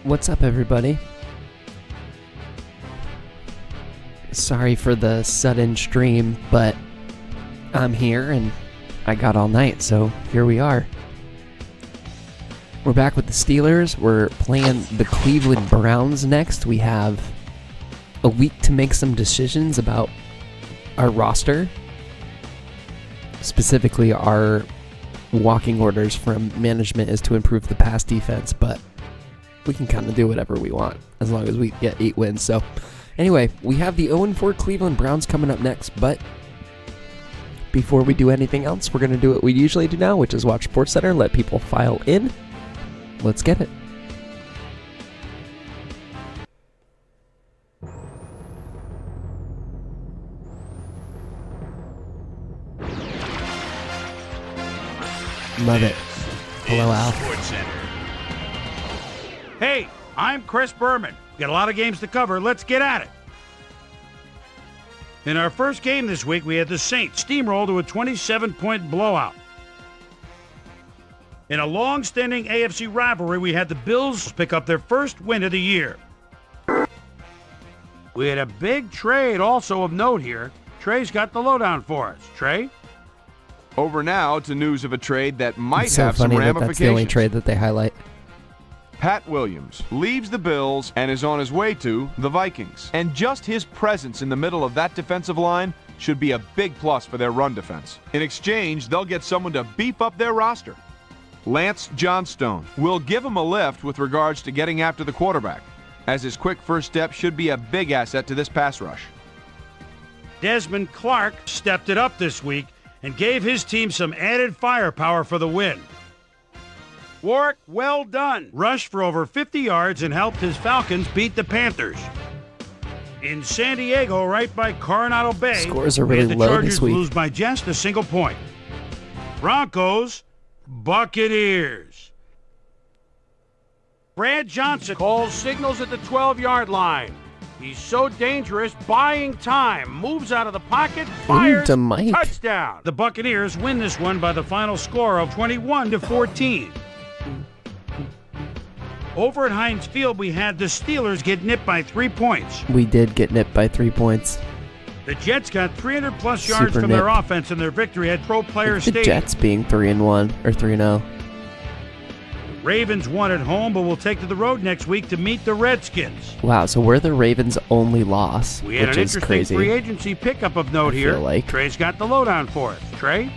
What's up, everybody? Sorry for the sudden stream, but I'm here and I got all night, so here we are. We're back with the Steelers. We're playing the Cleveland Browns next. We have a week to make some decisions about our roster. Specifically, our walking orders from management is to improve the pass defense, but we can kind of do whatever we want as long as we get 8 wins. So anyway, we have the 0-4 Cleveland Browns coming up next, but before we do anything else, we're going to do what we usually do now, which is watch SportsCenter, let people file in. Let's get it. Love it. Hello, Al. Hey, I'm Chris Berman. Got a lot of games to cover. Let's get at it. In our first game this week, we had the Saints steamroll to a 27-point blowout. In a long-standing AFC rivalry, we had the Bills pick up their first win of the year. We had a big trade also of note here. Trey's got the lowdown for us. Trey? Over now to news of a trade that might It's so have some funny that ramifications. that's the only trade that they highlight. Pat Williams leaves the Bills and is on his way to the Vikings. And just his presence in the middle of that defensive line should be a big plus for their run defense. In exchange, they'll get someone to beef up their roster. Lance Johnstone will give him a lift with regards to getting after the quarterback, as his quick first step should be a big asset to this pass rush. Desmond Clark stepped it up this week and gave his team some added firepower for the win. Warwick, well done. Rushed for over 50 yards and helped his Falcons beat the Panthers. In San Diego, right by Coronado Bay, Scores are we really had the low Chargers this week. lose by just a single point. Broncos, Buccaneers. Brad Johnson calls signals at the 12-yard line. He's so dangerous, buying time, moves out of the pocket, fires, to Mike. touchdown. The Buccaneers win this one by the final score of 21-14. Over at Heinz Field, we had the Steelers get nipped by 3 points. We did get nipped by 3 points. The Jets got 300-plus yards Super from their nip. offense, and their victory at Pro Player The Stadium. Jets being 3-1 or 3-0. Ravens won at home, but will take to the road next week to meet the Redskins. Wow, so we're the Ravens' only loss, We had which an is interesting crazy. free agency pickup of note I here. feel like. Trey's got the lowdown for us. Trey?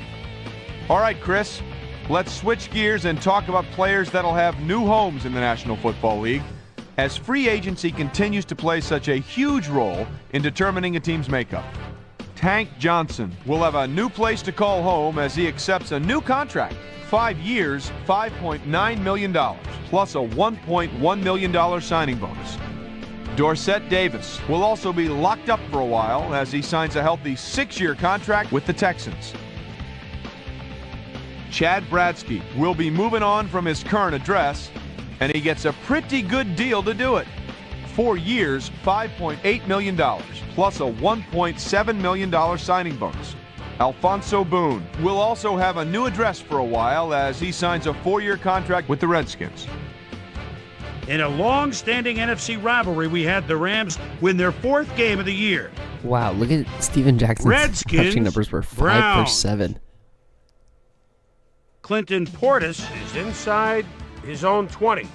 All right, Chris, let's switch gears and talk about players that'll have new homes in the National Football League, as free agency continues to play such a huge role in determining a team's makeup. Tank Johnson will have a new place to call home as he accepts a new contract. 5 years, $5.9 million, plus a $1.1 million signing bonus. Dorsett Davis will also be locked up for a while as he signs a healthy 6-year contract with the Texans. Chad Bradsky will be moving on from his current address, and he gets a pretty good deal to do it. 4 years, $5.8 million, plus a $1.7 million signing bonus. Alfonso Boone will also have a new address for a while as he signs a 4-year contract with the Redskins. In a long-standing NFC rivalry, we had the Rams win their 4th game of the year. Wow, look at Steven Jackson's Redskins, rushing numbers were 5 for Browns. 7. Clinton Portis is inside his own 20.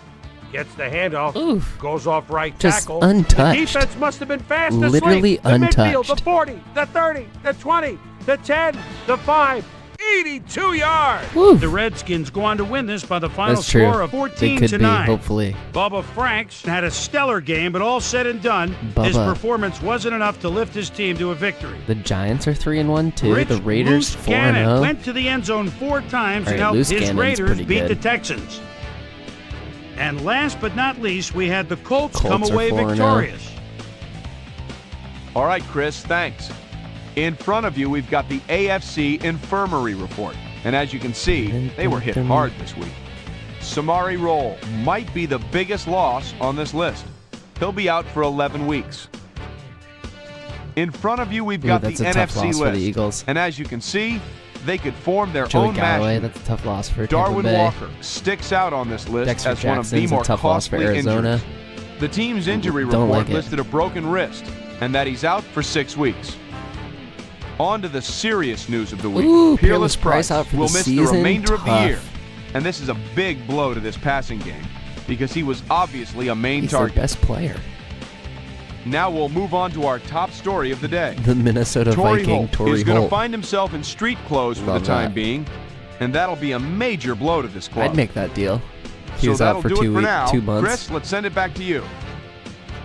Gets the handoff, Oof. goes off right Just tackle. untouched. The defense must have been fast Literally asleep. The midfield, untouched. the 40, the 30, the 20, the 10, the 5. 82 yards. Woo. The Redskins go on to win this by the final That's true. score of They 14 could to be, 9. hopefully. Bubba Franks had a stellar game, but all said and done, his Bubba. performance wasn't enough to lift his team to a victory. The Giants are 3-1 too. Rich The Raiders Moose Gannon 4-0. went to the end zone 4 times All and right, helped Moose his Gannon's Raiders pretty beat good. the Texans. And last but not least, we had the Colts Colts come are away 4-0. victorious. All right, Chris, thanks. In front of you, we've got the AFC Infirmary Report. And as you can see, they were hit hard this week. Samari Rolle might be the biggest loss on this list. He'll be out for 11 weeks. In front of you, we've got the that's a tough NFC loss for the list. Eagles. And as you can see, they could form their Joey own Galloway, match. that's a tough loss for Darwin Tampa Bay. Walker sticks out on this list Dexter as one of the Jackson's a more tough loss for costly Arizona. injuries. The team's injury Don't report like it. listed a broken wrist and that he's out for 6 weeks. On to the serious news of the week. Ooh, Peerless Price out for will the miss season? the remainder of the Tough. year. And this is a big blow to this passing game because he was obviously a main He's their target. best player. Now we'll move on to our top story of the day. The Minnesota Torrey Viking, Holt Torrey is going to Holt. find himself in street clothes for Love the time that. being, and that'll be a major blow to this club. I'd make that deal. He So was that'll out for do it 2 for now. 2 months. Chris, let's send it back to you.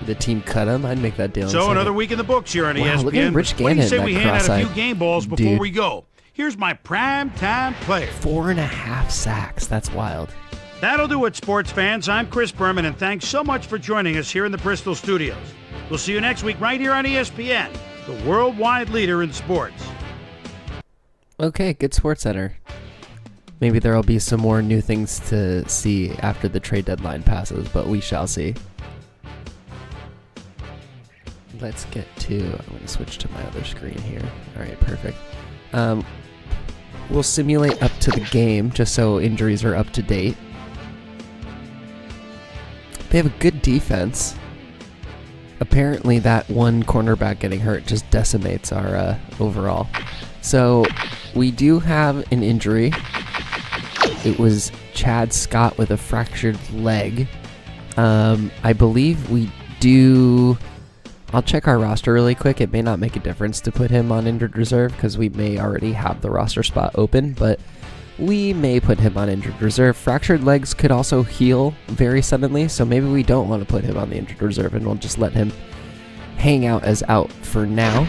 The team cut him. I'd make that deal. in a So second. another week in the books here on Wow, ESPN. look at Rich What do you Gannon, say that we hand out a few cross-eyed game balls before dude. we go? Here's my prime time player. 4.5 sacks. That's wild. That'll do it, sports fans. I'm Chris Berman, and thanks so much for joining us here in the Bristol studios. We'll see you next week right here on ESPN, the worldwide leader in sports. Okay, good Sports Center. Maybe there will be some more new things to see after the trade deadline passes, but we shall see. Let's get to... I'm going to switch to my other screen here. All right, perfect. We'll simulate up to the game, just so injuries are up to date. They have a good defense. Apparently that one cornerback getting hurt just decimates our overall. So we do have an injury. It was Chad Scott with a fractured leg. I believe we do... I'll check our roster really quick. It may not make a difference to put him on injured reserve because we may already have the roster spot open, but we may put him on injured reserve. Fractured legs could also heal very suddenly, so maybe we don't want to put him on the injured reserve and we'll just let him hang out as out for now.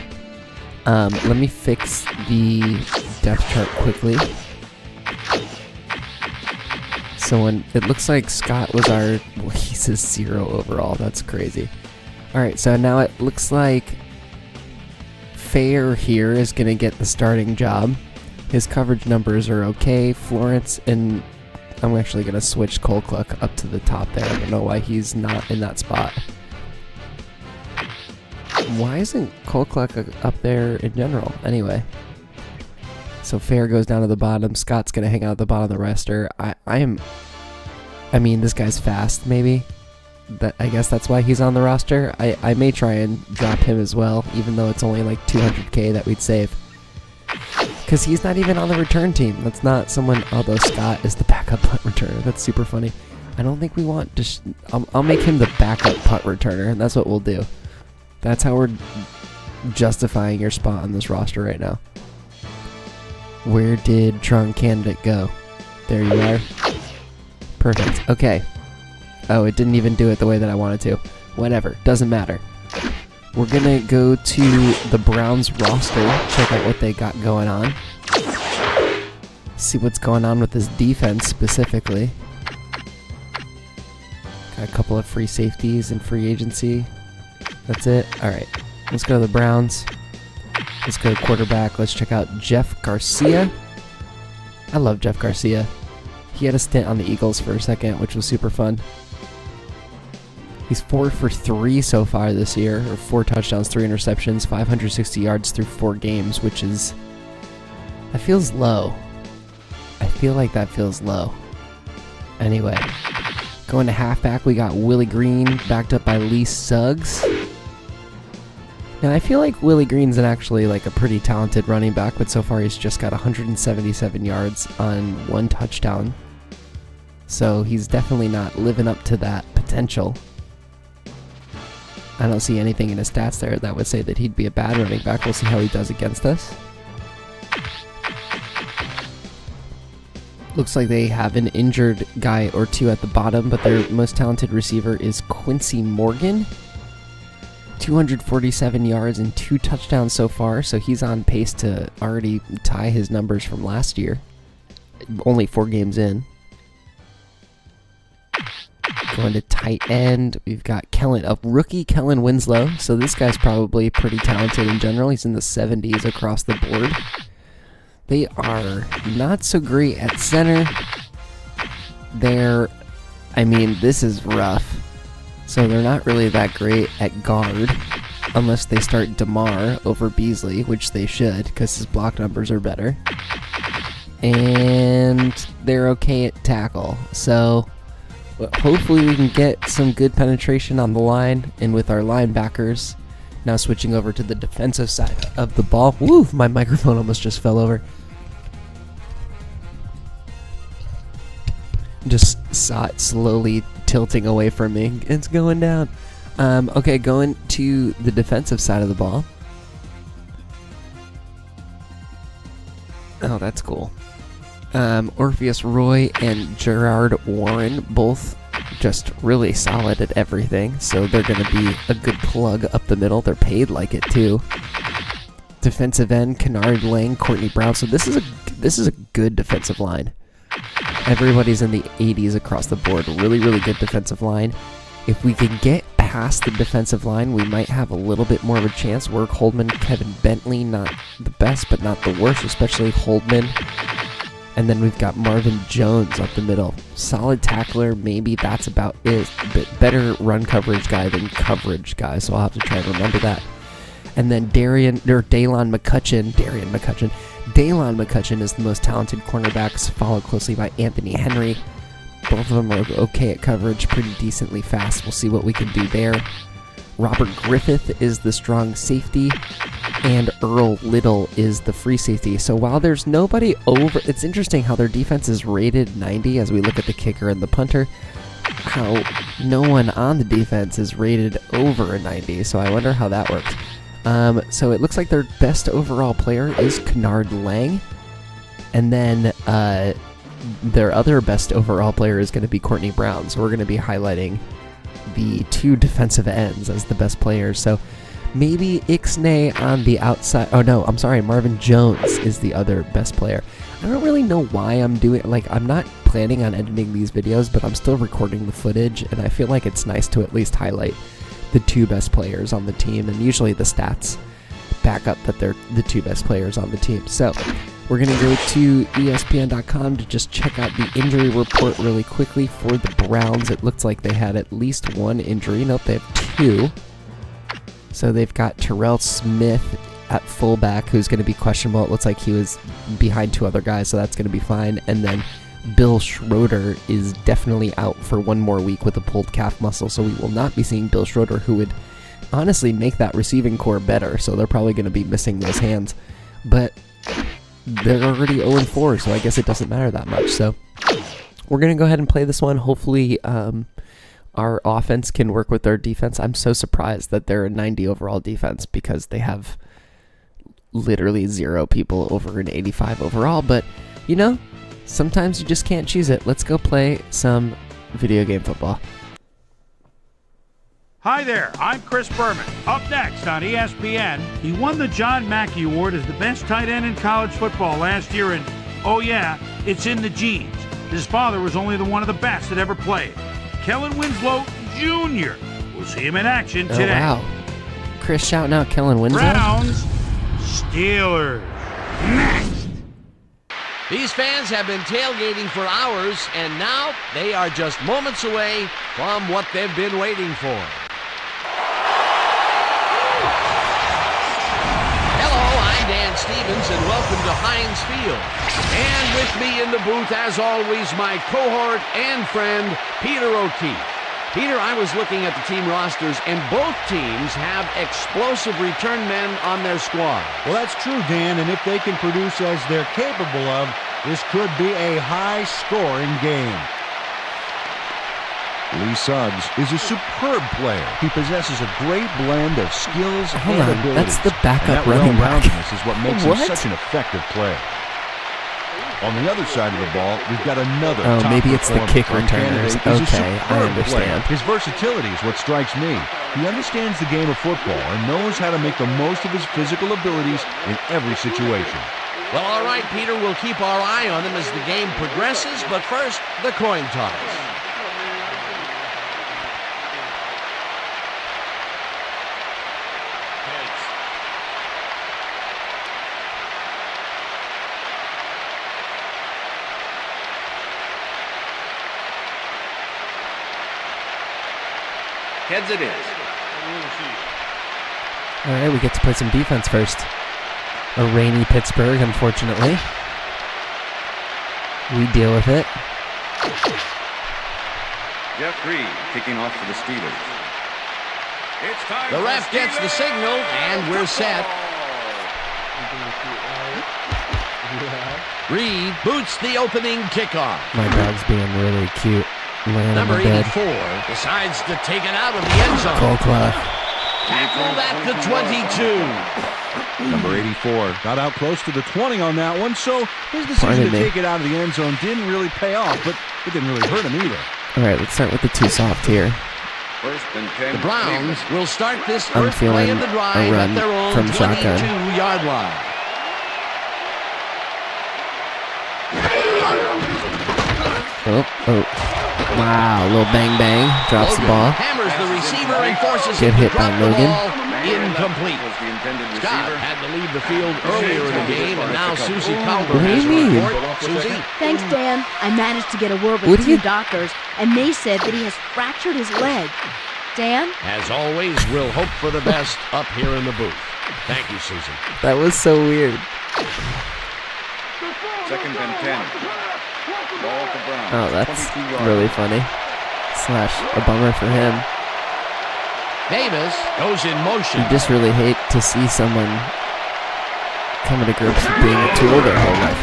Let me fix the depth chart quickly. So when it looks like Scott was our... Well, he's a 0 overall. That's crazy. Alright, so now it looks like Fair here is going to get the starting job. His coverage numbers are okay. Florence and... I'm actually going to switch Colcluck up to the top there. I don't know why he's not in that spot. Why isn't Colcluck up there in general? Anyway. So Fair goes down to the bottom. Scott's going to hang out at the bottom of the roster. I mean, this guy's fast, maybe. I guess that's why he's on the roster. I may try and drop him as well, even though it's only like 200k that we'd save. Because he's not even on the return team. That's not someone... Although Scott is the backup punt returner. That's super funny. I don't think we want... Just, I'll make him the backup punt returner, and that's what we'll do. That's how we're justifying your spot on this roster right now. Where did Tron Candidate go? There you are. Perfect. Okay. Oh, it didn't even do it the way that I wanted to. Whatever. Doesn't matter. We're going to go to the Browns roster. Check out what they got going on. See what's going on with this defense specifically. Got a couple of free safeties and free agency. That's it. Alright. Let's go to the Browns. Let's go to quarterback. Let's check out Jeff Garcia. I love Jeff Garcia. He had a stint on the Eagles for a second, which was super fun. He's 4 for 3 so far this year, or 4 touchdowns, 3 interceptions, 560 yards through 4 games, which is... That feels low. I feel like that feels low. Anyway, going to halfback, we got Willie Green, backed up by Lee Suggs. Now, I feel like Willie Green's actually like a pretty talented running back, but so far he's just got 177 yards on 1 touchdown. So he's definitely not living up to that potential. I don't see anything in his stats there that would say that he'd be a bad running back. We'll see how he does against us. Looks like they have an injured guy or two at the bottom, but their most talented receiver is Quincy Morgan. 247 yards and 2 touchdowns so far, so he's on pace to already tie his numbers from last year. Only 4 games in. Going to tight end, we've got rookie Kellen Winslow. So this guy's probably pretty talented in general. He's in the 70s across the board. They are not so great at center. This is rough. So they're not really that great at guard, unless they start DeMar over Beasley, which they should, because his block numbers are better. and they're okay at tackle. So hopefully we can get some good penetration on the line and with our linebackers. Now switching over to the defensive side of the ball. Woo, my microphone almost just fell over. Just saw it slowly tilting away from me. It's going down. Okay, going to the defensive side of the ball. Oh, that's cool. Orpheus Roy and Gerard Warren, both just really solid at everything, so they're going to be a good plug up the middle. They're paid like it too. Defensive end, Kennard Lang, Courtney Brown. So this is a good defensive line. Everybody's in the 80s across the board. Really, really good defensive line. If we can get past the defensive line, we might have a little bit more of a chance. Work Holdman, Kevin Bentley, not the best, but not the worst, especially Holdman. And then we've got Marvin Jones up the middle. Solid tackler, maybe that's about it. But better run coverage guy than coverage guy, so I'll have to try and remember that. And then Dalen McCutcheon. Dalen McCutcheon is the most talented cornerbacks, followed closely by Anthony Henry. Both of them are okay at coverage, pretty decently fast. We'll see what we can do there. Robert Griffith is the strong safety, and Earl Little is the free safety. So while there's nobody over, it's interesting how their defense is rated 90 as we look at the kicker and the punter, how no one on the defense is rated over a 90. So I wonder how that works. So it looks like their best overall player is Kennard Lang, and then their other best overall player is going to be Courtney Brown. So we're going to be highlighting the two defensive ends as the best players. So maybe Ixnay on the outside. Oh no, I'm sorry, Marvin Jones is the other best player. I don't really know why I'm doing, I'm not planning on editing these videos, but I'm still recording the footage, and I feel like it's nice to at least highlight the two best players on the team, and usually the stats back up that they're the two best players on the team. So we're going to go to ESPN.com to just check out the injury report really quickly for the Browns. It looks like they had at least one injury. Nope, they have two. So they've got Terrell Smith at fullback, who's going to be questionable. It looks like he was behind two other guys, so that's going to be fine. And then Bill Schroeder is definitely out for one more week with a pulled calf muscle, so we will not be seeing Bill Schroeder, who would honestly make that receiving core better. So they're probably going to be missing those hands. But they're already 0-4, so I guess it doesn't matter that much. So we're going to go ahead and play this one. Hopefully our offense can work with their defense. I'm so surprised that they're a 90 overall defense because they have literally 0 people over an 85 overall. But, you know, sometimes you just can't choose it. Let's go play some video game football. Hi there, I'm Chris Berman. Up next on ESPN, he won the John Mackey Award as the best tight end in college football last year, and oh yeah, it's in the genes. His father was only one of the best that ever played. Kellen Winslow Jr. We'll see him in action today. Oh, wow. Chris shouting out Kellen Winslow. Browns, Steelers. Next. These fans have been tailgating for hours, and now they are just moments away from what they've been waiting for. Dan Stevens, and welcome to Heinz Field. And with me in the booth, as always, my cohort and friend, Peter O'Keefe. Peter, I was looking at the team rosters, and both teams have explosive return men on their squad. Well, that's true, Dan, and if they can produce as they're capable of, this could be a high-scoring game. Lee Suggs is a superb player. He possesses a great blend of skills and abilities. That's the backup and that running back. well-roundedness is what makes him such an effective player. On the other side of the ball, we've got another top maybe it's the kick returners. Okay, I understand. His versatility is what strikes me. He understands the game of football and knows how to make the most of his physical abilities in every situation. Well, all right, Peter, we'll keep our eye on him as the game progresses, but first, the coin toss. Heads it is. All right, we get to play some defense first. A rainy Pittsburgh, unfortunately. We deal with it. Jeff Reed kicking off for the Steelers. It's time. The ref gets the signal, and we're set. Reed boots the opening kickoff. My dog's being really cute. Laying Number on the bed. 84 decides to take it out of the end zone. Cold cloth. Tackled at the 22. Number 84 got out close to the 20 on that one, so his decision to take it out of the end zone didn't really pay off, but it didn't really hurt him either. All right, let's start with the too soft here. First and 10. The Browns will start this I'm first play feeling of the drive a run at their own from shotgun. 22-yard line. Oh. Wow, little bang bang. Drops the ball. Hammers the receiver and forces Get him hit to by drop Logan. the ball. Incomplete. Scott had to leave the field earlier in the game, and now Susie Calder What do has you a mean? report. Susie? Thanks, Dan. I managed to get a word What with do you- two doctors, and they said that he has fractured his leg. Dan? As always, we'll hope for the best up here in the booth. Thank you, Susie. That was so weird. Second and 10. Ball at the Browns. Oh, that's 22-yard really line. funny. Slash a bummer for him. Davis goes in motion. You just really hate to see someone coming to grips with being a tool their whole life.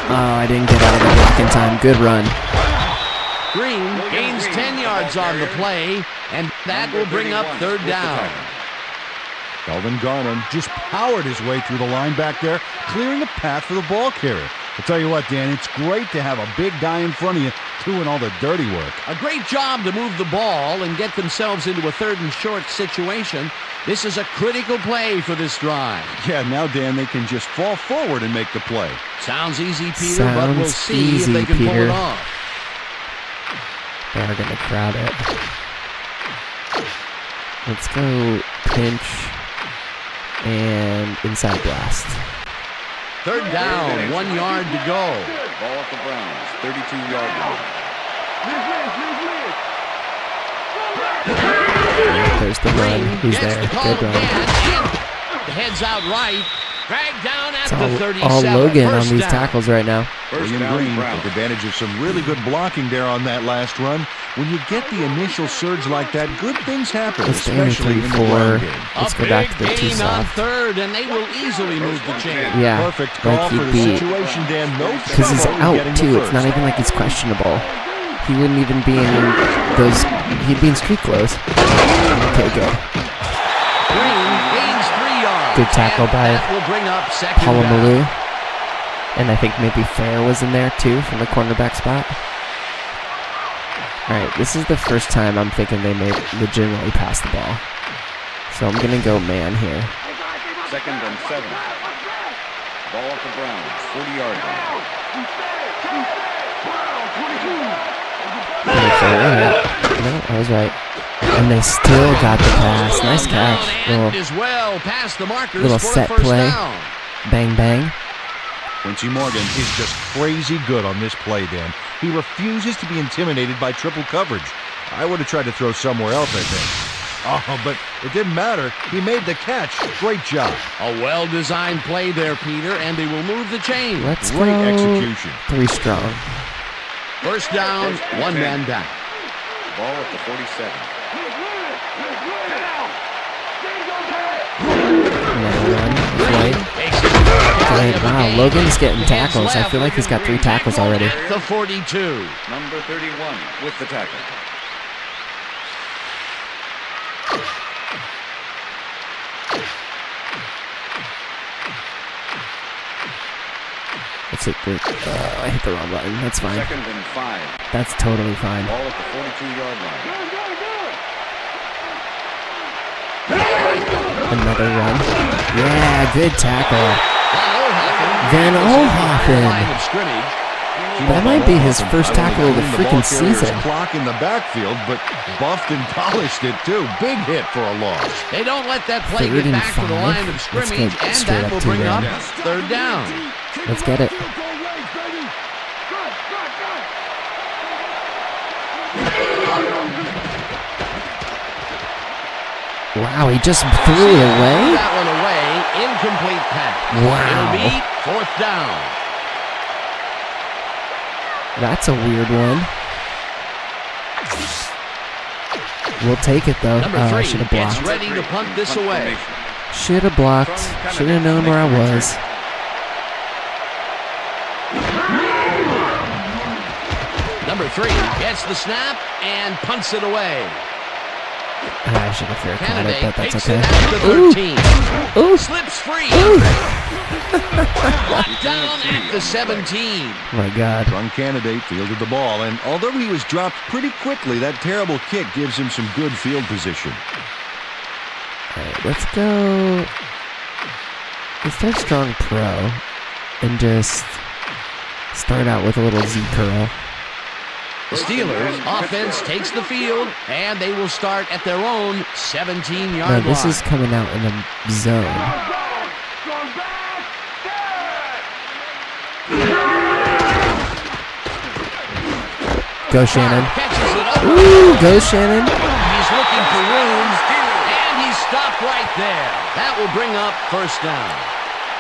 Oh, I didn't get out of the block in time. Good run. Green gains 10 yards on the play, and that will bring up third down. Kelvin Garland just powered his way through the line back there, clearing the path for the ball carrier. I'll tell you what, Dan, it's great to have a big guy in front of you doing all the dirty work. A great job to move the ball and get themselves into a third and short situation. This is a critical play for this drive. Yeah, now, Dan, they can just fall forward and make the play. Sounds easy, Peter, but we'll Sounds see easy, if they can pull Peter. it off. They're going to crowd it. Let's go pinch and inside blast. Third down, 1 yard to go. Ball at the Browns. 32-yard line. There's the run. He's Gets there. the call Good run. again, and heads out right. Dragged down at It's the all 37. Logan on First these down. tackles right now. First William down, Green Browns. took advantage of some really good blocking there on that last run. When you get the initial surge like that, good things happen, Let's stay in especially in the 3-4. ground game. Let's A go back to the big too gain on soft. third, and they will easily move the chain. Yeah, Perfect call like for the he'd be, situation, Dan. No because he's trouble out getting the too. It's first. not even like he's questionable. He wouldn't even be in those. He'd be in street clothes. Okay, good. Green gains 3 yards. Good tackle and by that will bring up second down. Palomalu. And I think maybe Fair was in there too from the cornerback spot. All right, this is the first time I'm thinking they may legitimately pass the ball. So I'm gonna go man here. Second and 7. Ball at the Browns. 40-yard line. No, I was right. And they still got the pass. Nice catch. And Little as well past the markers little for set a first play. down. bang bang. Quincy Morgan is just crazy good on this play, Dan. He refuses to be intimidated by triple coverage. I would have tried to throw somewhere else, I think. Oh, but it didn't matter. He made the catch. Great job. A well-designed play there, Peter, and they will move the chain. Let's Great go execution. 3 strong. First down, one man down. Ball at the 47. Another run. Right. Takes it to the Good. of the Wow, game. Logan's getting Hands tackles. I left. feel like he's got 3 tackles already. At the 42. Number 31 with the tackle. Let's hit the. I hit the wrong button. That's fine. Second and 5. That's totally fine. Ball at the 42-yard line. Another run. Yeah, good tackle. Van Line Olhoffen. of scrimmage. That might be his first tackle of the Ball freaking carrier's season. Clock in the backfield, but buffed and polished it too. Big hit for a loss. They don't let that play Third get and back to the 5. line of Let's scrimmage, go and straight that up will to bring there. up third down. Let's get it. Wow, he just threw it away? That one away, incomplete pass. Wow. It'll be fourth down. That's a weird one. We'll take it, though. Number I 3 should have gets blocked. ready to punt this away. Should have blocked. Should have known where I was. Number 3 gets the snap and punts it away. I should have fair caught it, Candidate but that's takes okay. it at the Ooh. 13. Ooh. Slips free. Ooh. Brought down at the 17. My God. Run candidate fielded the ball, and although he was dropped pretty quickly, that terrible kick gives him some good field position. All right, let's go. Let's start strong pro and just start out with a little Z curl. The Steelers offense takes the field, and they will start at their own 17-yard No, line. this is coming out in a zone. Go, Shannon. Catches it over. Ooh, go, Shannon. He's looking for room, and he's stopped right there. That will bring up first down.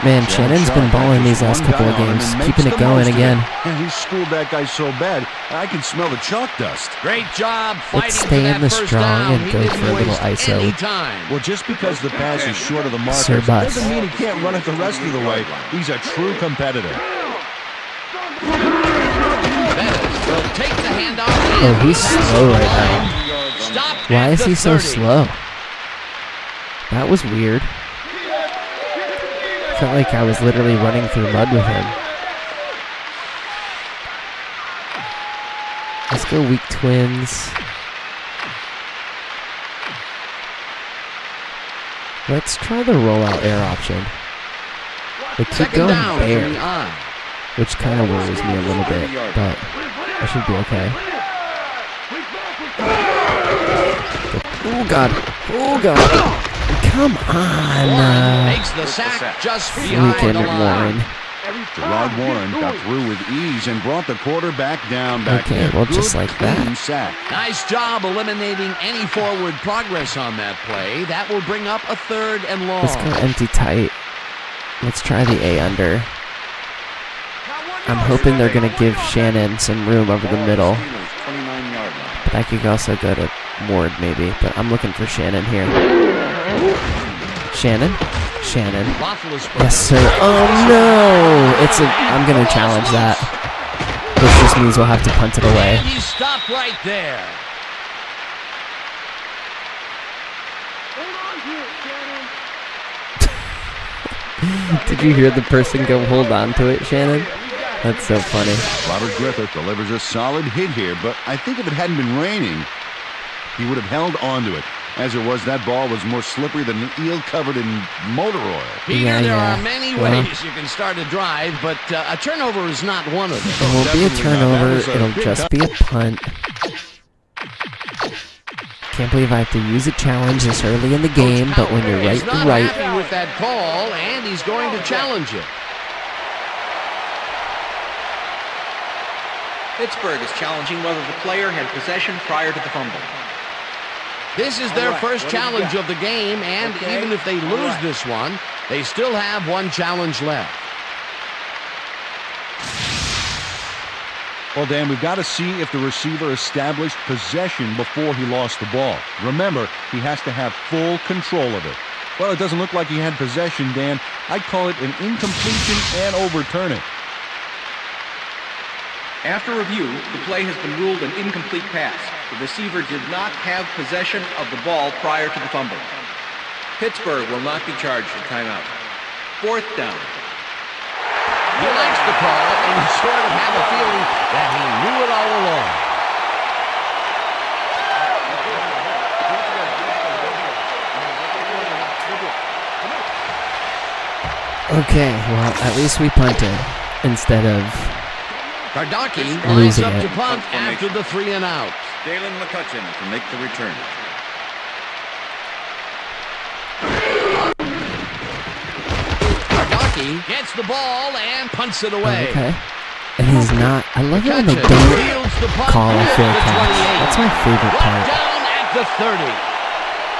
Man, Shannon's been balling these last couple of games, keeping it going again. And he schooled that guy so bad, I can smell the chalk dust. Great job fighting Let's for stay that in the first strong down. and He go didn't for a little waste ISO. any time. Well, just because the pass is short of the markers Sir Bus. doesn't mean he can't run it the rest of the way. He's a true competitor. Bettis will take the handoff. Oh, he's slow right now. Stopped Why at is the he so 30. slow? That was weird. Felt like I was literally running through mud with him. Let's go weak twins. Let's try the rollout air option. They keep Second going down from the bare, eye. which kind of worries me a little bit, but I should be okay. Oh, God. Oh, God. Come on. Makes the sack just behind Freaking the line. Warren. Gerard Warren got through with ease and brought the quarterback down back Okay, there. well, Good, just like clean that. sack. Nice job eliminating any forward progress on that play. That will bring up a 3rd and long. Let's go empty tight. Let's try the A under. I'm hoping they're going to give Shannon some room over the middle. 29-yard line. But I could also go to Ward maybe. But I'm looking for Shannon here. Shannon? Shannon. Yes, sir. Oh, no! I'm going to challenge that. This just means we'll have to punt it away. And he stopped right there. Did you hear the person go hold on to it, Shannon? That's so funny. Robert Griffith delivers a solid hit here, but I think if it hadn't been raining, he would have held on to it. As it was, that ball was more slippery than an eel covered in motor oil. Peter, there Yeah. are many Well, ways you can start a drive, but a turnover is not one of them. It won't be a Definitely not. turnover. That was a It'll big just be a punt. Can't believe I have to use a challenge this early in the game, but when you're right, He's not you're right. happy with that call, and he's going to challenge it. Pittsburgh is challenging whether the player had possession prior to the fumble. This is their first challenge of the game, and even if they lose this one, they still have one challenge left. Well, Dan, we've got to see if the receiver established possession before he lost the ball. Remember, he has to have full control of it. Well, it doesn't look like he had possession, Dan. I'd call it an incompletion and overturn it. After review, the play has been ruled an incomplete pass. The receiver did not have possession of the ball prior to the fumble. Pittsburgh will not be charged a timeout. 4th down. He likes the call, and you sort of have a feeling that he knew it all along. Okay, well, at least we punted instead of Kardaki lines losing up it. to punt after the 3 and out. Dalen McCutcheon to make the return. Kardaki gets the ball and punts it away. Okay. And he's not. I love it when they McCutcheon don't fields the punt call a at fair the catch. 28. That's my favorite Brought part. down at the 30.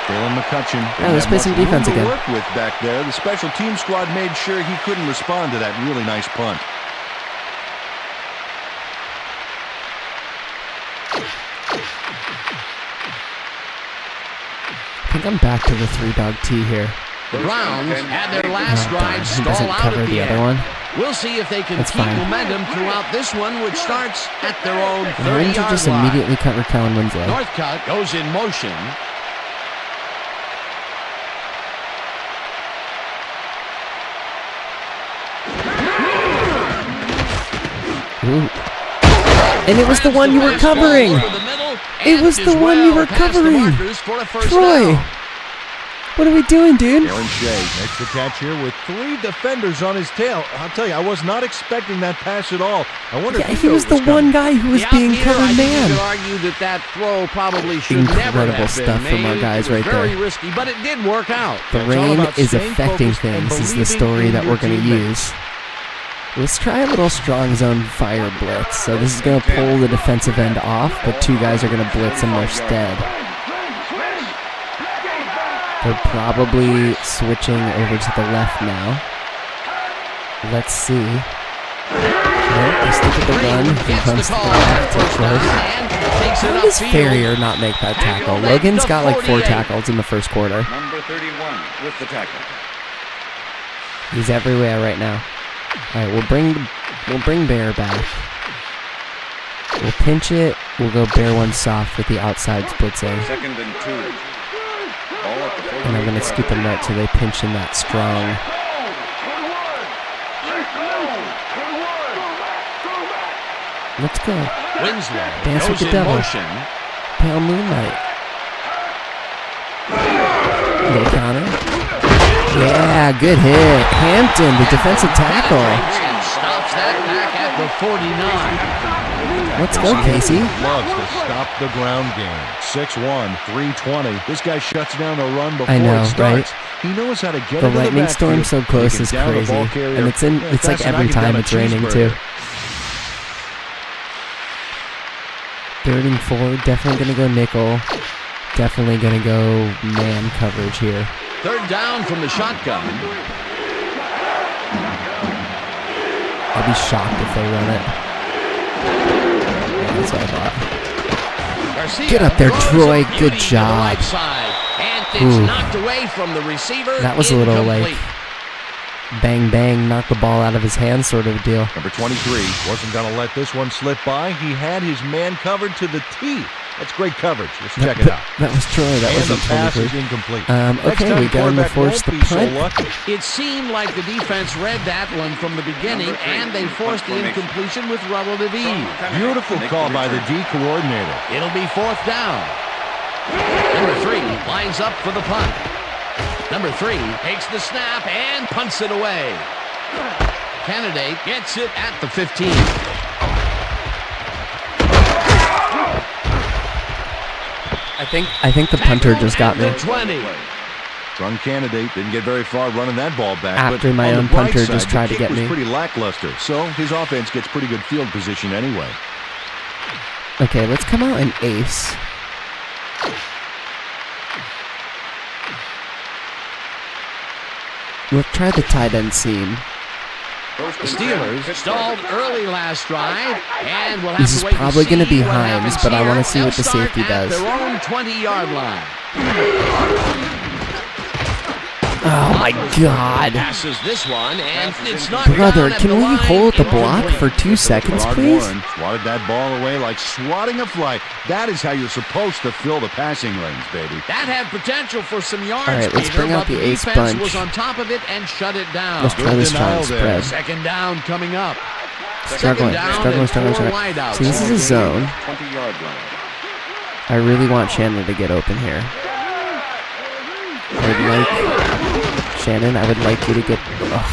Dalen McCutcheon. Yeah, let's play some defense to again. work with back there. The special team squad made sure he couldn't respond to that really nice punt. think I'm back to the 3-dog tee here. The Browns had their last drive He stall doesn't out cover at the the other end. one. We'll see if they can That's keep fine. momentum throughout this one, which starts at their own I'm going to 30-yard just line. immediately cover Kellen Winslow. Northcutt goes in motion. Ooh. And it was the one you were covering. It was the one you were covering. Troy, what are we doing, dude? Aaron Shea makes the catch here with 3 defenders on his tail. I'll tell you, I was not expecting that pass at all. I wonder Yeah, if he was the one guy who was being covered You man. could argue that throw probably should never Incredible have stuff been from our made. guys It was right very there. risky, but it did work out. The It's all rain about is staying affecting focused and things is the believing story in that your we're going to teammates. use. Let's try a little strong zone fire blitz. So this is going to pull the defensive end off, but 2 guys are going to blitz in their stead. They're probably switching over to the left now. Let's see. Nope, they stick at the run. He comes to the left. It's close. How does Farrier not make that tackle? Logan's got like 4 tackles in the first quarter. Number 31 with the tackle. He's everywhere right now. All right, we'll bring Bear back. We'll pinch it. We'll go Bear one soft with the outside blitzing. 2nd and 2. Ball at the 48 And I'm going to scoop them right so they pinch in that strong. Let's go. Winslow Dance with goes the in devil. motion. Pale Moonlight. Little counter. Yeah, good hit. Hampton, the defensive tackle. And stops that back at the 49. Let's go, Casey. Loves to stop the ground game. 6'1", 320. This guy shuts down the run before I know, it starts. right? He knows how to get The into lightning the storm backfield. so close He is can down the crazy. ball carrier. And it's like faster than I every can down time a it's raining too. cheeseburger. 3rd and 4, definitely going to go nickel. Definitely going to go man coverage here. 3rd down from the shotgun. I'll be shocked if they run it. That's what I thought. Garcia Get up there, throws Troy. a beauty Good to the job. right side, and it's Ooh. knocked away from the receiver. That was a little like Incomplete. bang bang, knock the ball out of his hand sort of deal. Number 23 wasn't going to let this one slip by. He had his man covered to the T. That's great coverage. Let's check it out. That was Troy. That And wasn't the pass 23. is incomplete. Okay, Next time we got him to quarterback force won't the be so punt. lucky. It seemed like the defense read that one from the beginning, and they forced the incompletion with relative ease. Beautiful call by the D coordinator. It'll be 4th down. Number 3 lines up for the punt. Number 3 takes the snap and punts it away. Candidate gets it at the 15. I think the punter just got me. At the 20. Strong candidate didn't get very far running that ball back. After but my on own the bright punter side, just tried the to kick get was me. pretty lackluster, so his offense gets pretty good field position anyway. Okay, let's come out and ace. Let's try the tight end seam. The Steelers stalled early last drive, and we'll have This is to wait probably and see gonna be what Hines, happens but I here. wanna see what They'll the start safety at does. their own 20-yard line. Oh my God. Passes this one, and it's not Brother, down at can the we line. hold the block Incomplete. for 2 seconds, Rod please? Warren swatted that ball away like swatting a fly. That is how you're supposed to fill the passing lanes, baby. That had potential for some yards, All right, let's Peter, bring out but the ace defense bunch. was on top of it and shut it down. Let's try this denial strong there. spread. 2nd down coming up. Struggling. See, this is a zone. 20-yard line. I really want Shannon to get open here. I would like you to get... Oh,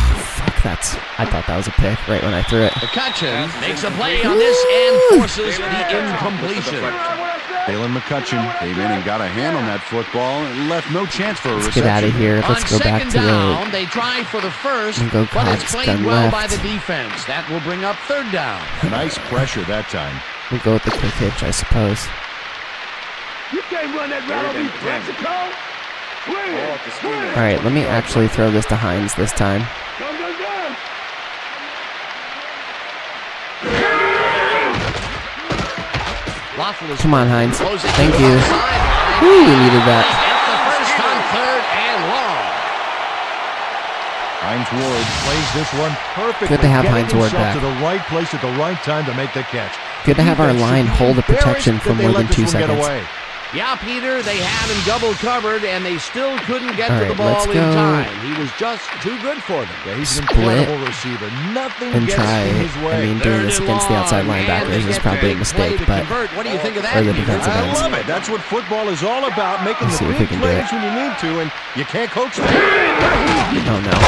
fuck, I thought that was a pick right when I threw it. McCutcheon makes a play on this and forces the incompletion. Dalen McCutcheon came in and got a hand on that football and left no chance for a Let's reception. get out of here. Let's go back to down, the... they try for the first, And go but it's Cobb's played gun well left. by the defense. That will bring up 3rd down. Nice pressure that time. We'll go with the quick hitch, I suppose. You can't run that route on Mexico. All right, let me actually throw this to Hines this time. Loeffler Come on, Hines. closing Thank to you. the sideline. Ooh, we needed that. At the first Hines Ward plays this one perfectly. Good to have getting Hines Ward himself back. to the right place at the right time to make the catch. Good to have our Defense line should be hold a protection embarrassed for that they more let than 2 this one get seconds. away. Yeah, Peter, they had him double covered, and they still couldn't get All to the right, ball let's in go. time. He was just too good for them. Yeah, he's an Split incredible receiver. Nothing and gets try. in his way. I mean, doing this against the outside linebackers is probably a mistake, but What do you think of that? or the Peter? defensive I ends. love it. That's what football is all about, making Let's the see if we big can do plays it. when you need to, and you can't coach them. Oh no.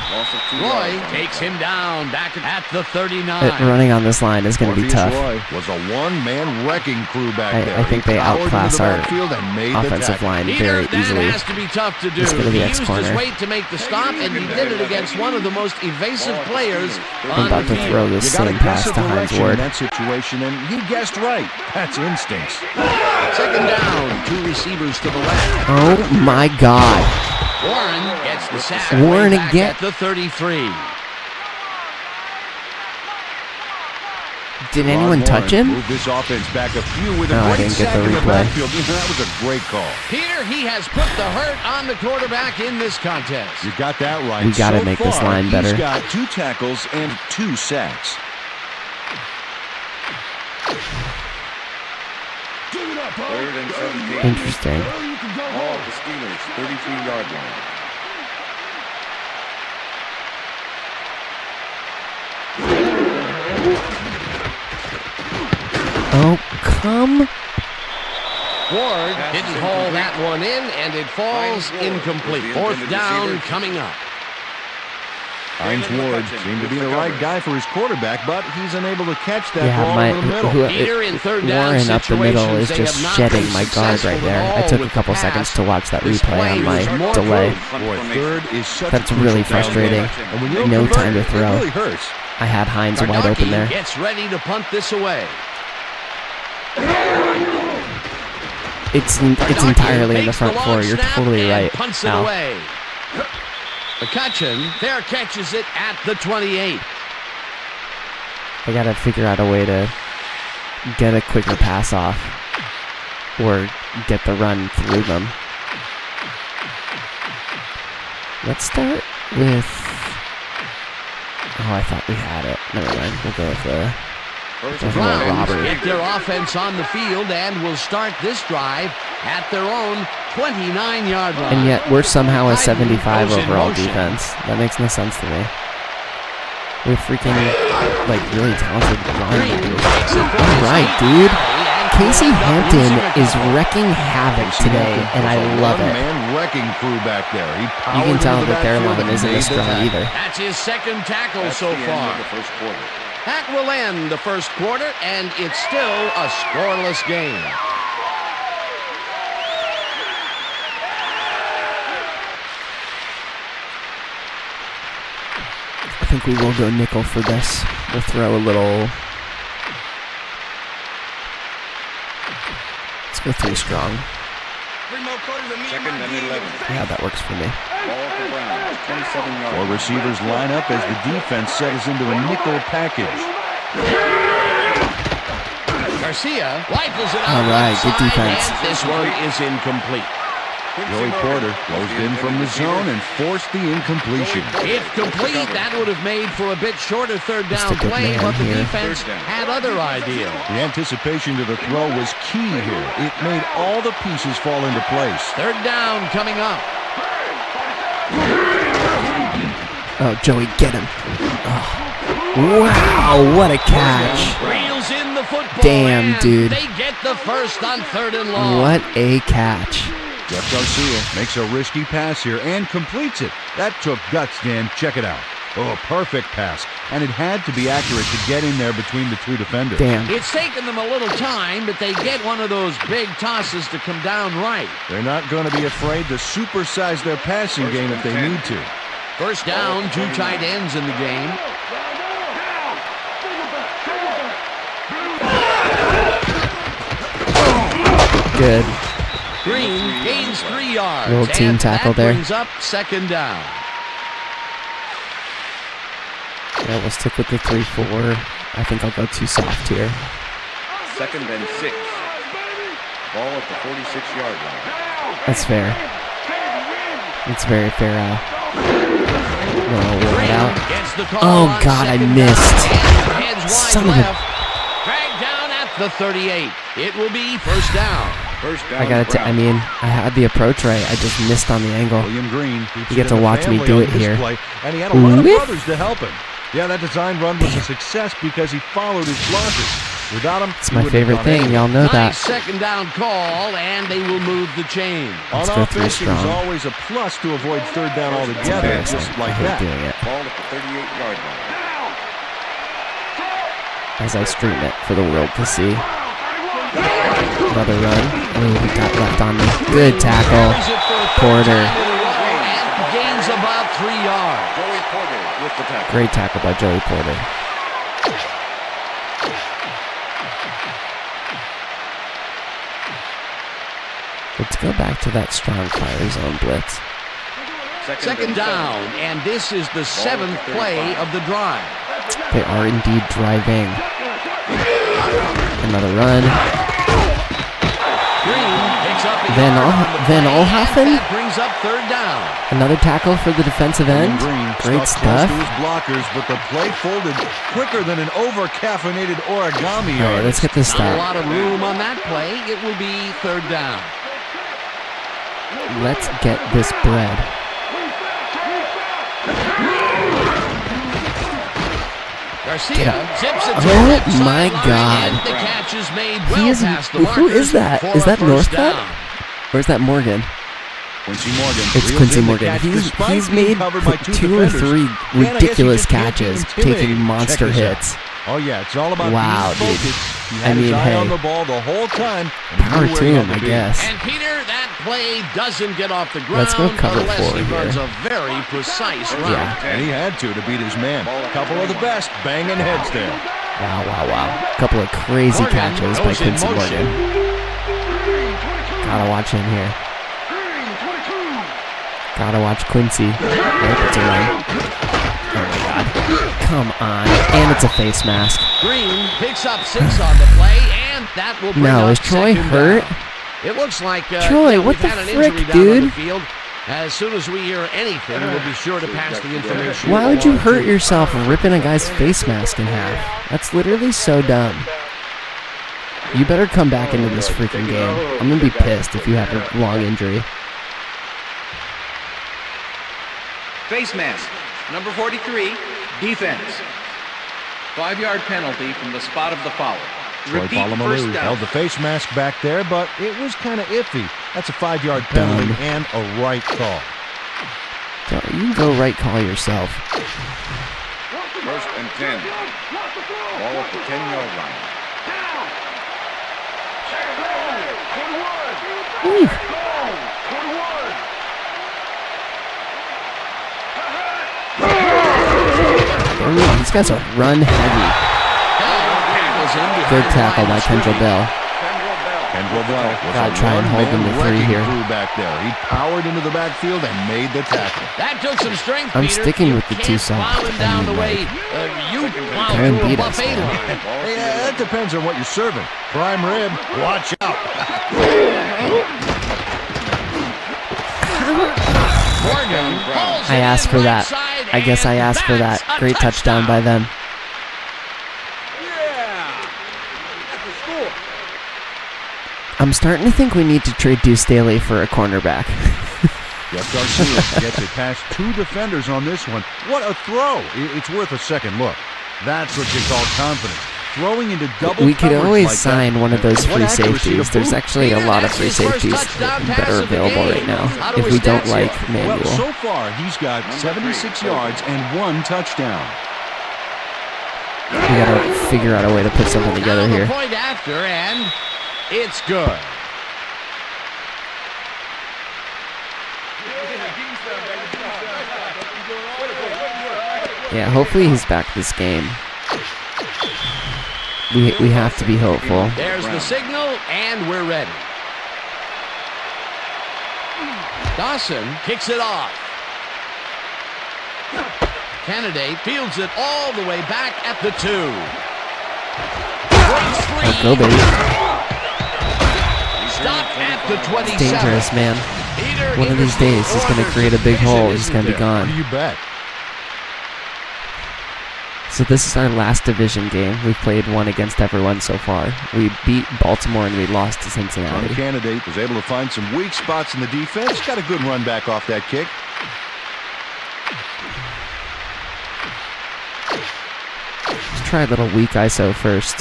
Loss of 2 Roy yards. takes him down back at the 39. Running on this line is going to be Morpheus tough. Roy was a one-man wrecking crew back there. I think He they powered outclass into the our backfield and made the offensive tackle. line Peter, very that easily. has to be tough to do. Let's go to the He X used his corner. weight to make the stop, and he did it against one of the most evasive players I'm on about the to field. throw this You got same to pass guess to a Hines direction in Ward. that situation, and he guessed right. That's instincts. Second down, 2 receivers to the left. Oh my God. Warren gets the sack. Warren way back again. at the 33. Did Ron anyone touch Warren him? moved this offense back a few with a No, I great didn't get sack the in the replay. backfield. That was a great call. Peter, he has put the hurt on the quarterback in this contest. You got that right. We gotta So make this far, line better. He's got 2 tackles and 2 sacks. Third and 17. Interesting. Ball at the Steelers, 33-yard line. Oh, come. Ward didn't haul that one in, and it falls incomplete. 4th down coming up. Hines Ward seemed to be the right guy for his quarterback, but he's unable to catch that Yeah, ball in the middle. Peter in third down Warren up the middle is situations, they just have not shedding been my guard right successful there. at I all took a with couple the seconds pass. to watch that This replay play on my was more delay. Boy, third is such That's a really crucial down frustrating. there. And when you don't No convert time to it, throw. It really hurts. I had Hines wide Garnacki open there. gets ready to punt this away. It's Garnacki entirely in the makes front long floor. You're snap totally and right, punts it Al. away. McCutcheon there catches it at the 28. I gotta figure out a way to get a quicker pass off or get the run through them. Let's start with... Oh, I thought we had it. Never mind. We'll go with the... Browns Robert. get their offense on the field and will start this drive at their own 29-yard line. And yet we're somehow a 75 goes in overall motion. defense. That makes no sense to me. We're freaking, like, really talented linebackers. All right, dude. Casey Hampton is wrecking havoc today, and I love it. One-man wrecking crew back there. He You can powered tell into the that their backfield line and isn't made as the strong tackle. either. That's his second tackle That's so the end far. of the first quarter. That will end the first quarter, and it's still a scoreless game. I think we will go nickel for this. We'll throw a little... Let's go 3 strong. Second and 11. Yeah, that works for me. Ball at the Browns, 27-yard Four line. receivers line up as the defense settles into a nickel package. Garcia rifles it out. All right, left good side, defense. And this one is incomplete. Joey Porter closed in from the zone and forced the incompletion. If complete, that would have made for a bit shorter third Just down a good play, man but the here. defense had other ideas. The anticipation to the throw was key here. It made all the pieces fall into place. Third down coming up. Oh, Joey, get him. Oh. Wow, what a catch. Reels in the football. Damn, and dude. They get the first on 3rd and long. What a catch. Jeff Garcia makes a risky pass here and completes it. That took guts, Dan. Check it out. Oh, perfect pass. And it had to be accurate to get in there between the 2 defenders. Damn. It's taken them a little time, but they get one of those big tosses to come down right. They're not going to be afraid to supersize their passing game if they need to. First down, 2 tight ends in the game. Good. Green gains 3 yards. Little team and tackle that there. brings up 2nd down. Yeah, we'll stick with the 3-4. I think I'll go too soft here. Second and 6. Ball at the 46-yard line. That's fair. It's very fair. Wide out. Gets the call Oh, on God, I second missed. down, and heads Son wide of a- left. Dragged down at the 38. It will be first down. First down. I had the approach right. I just missed on the angle. William Green. You get to watch me do it here. And he had a lot of Whiff. brothers to help him. Yeah, that design run was a success because he followed his blockers. Without him, It's my favorite thing. Y'all know that. Nice second down call, and they will move the chain. On Let's go through offense, it was strong. always a plus to avoid third down altogether, Embarrassing. just I like hate that. doing it. Ball at the 38-yard line. As I stream it for the world to see. Another run. Oh, he got left on me. Good tackle. Carries it for a third Porter. time in a row, and gains about 3 yards. Joey Porter with the tackle. Great tackle by Joey Porter. Let's go back to that strong fire zone blitz. Second down, and this is the 7th play of the drive. They are indeed driving. Another run. Green picks up a Van yard on the Van play, Olhoffen? and that brings up third down. Another tackle for the defensive end. Green Great stuck stuff. close to his blockers, but the play folded quicker than an over-caffeinated origami. All right, let's get this Not a stop. lot of room on that play. It will be third down. Let's get this bread. Garcia zips it to Oh the left my sideline, God. and the catch is made He well is. past the Who is markers that? for Is a that first Northcutt? down. Or is that Morgan? Quincy Morgan. It's reels Quincy in the Morgan. catch despite He's being made covered by two 2 or defenders. 3 Man, I guess you ridiculous just can't be catches, intimidated. taking monster Check this out. hits. Oh, yeah, it's all about Wow, being dude. focused. He I had his mean, eye on hey. the ball the whole time. and he Power knew where to he had him, I be. guess. And Peter, that play doesn't get off the ground Let's go cover unless 4 he here. runs a very precise route. Yeah. And he had to beat his man. Couple of the best banging heads there. Wow. Couple of crazy Morgan catches by goes in Quincy motion. Morgan. Gotta watch him here. Gotta watch Quincy. Nope, it's a run. Oh my God. Come on. And it's a face mask. Green picks up 6 on the play, and that will bring No, up is Troy second hurt? down. It looks like Troy, what we've the had an frick, injury down on dude? the field. As soon as we hear anything, we'll be sure to pass the information. Why would you along hurt to- yourself ripping a guy's face mask in half? That's literally so dumb. You better come back into this freaking game. I'm gonna be pissed if you have a long injury. Face mask, number 43, defense. 5-yard penalty from the spot of the foul. Troy Repeat first Polamalu down. held the face mask back there, but it was kind of iffy. That's a 5-yard penalty Dumb. and a right call. So you can go right call yourself. First and 10. Ball at the 10-yard line. Whew. Ooh, these guys are run heavy. Tackles him behind Good the tackle line by of Kendall scrimmage. Bell. Kendall Bell was Gotta a try and hold them to one-man 3 wrecking here. crew back there. He powered into the backfield and made the tackle. That took some strength, I'm Peter. sticking You with the two can't soft. plow him down the way you plow Aaron through a beat us, buffet man. line. Hey, that depends on what you're serving. Prime rib, watch out. Morgan hauls I it asked in for right that. side, I guess I and asked for that. that's a Great touchdown by them. I'm starting to think we need to trade Deuce Staley for a cornerback. Jeff Garcia gets it past 2 defenders on this one. What a throw. It's worth a second look. That's what you call confidence. Throwing into double We could coverage always like sign that. one of those What free accuracy to safeties. There's boot. actually a lot of free safeties that are available right now if we don't like Well, manual. so far, he's got 76 yards and 1 touchdown. We gotta figure out a way to put something together Now the here. point after, and it's good. Yeah, hopefully he's back this game. We have to be hopeful. There's the signal, and we're ready. Dawson kicks it off. Kennedy fields it all the way back at the 2. Go, baby. Stop at the 27. Dangerous, man. He One of these days, he's going to create a big hole. He's going to be gone. What do you bet? So this is our last division game. We've played one against everyone so far. We beat Baltimore and we lost to Cincinnati. Our candidate was able to find some weak spots in the defense. Got a good run back off that kick. Let's try a little weak ISO first.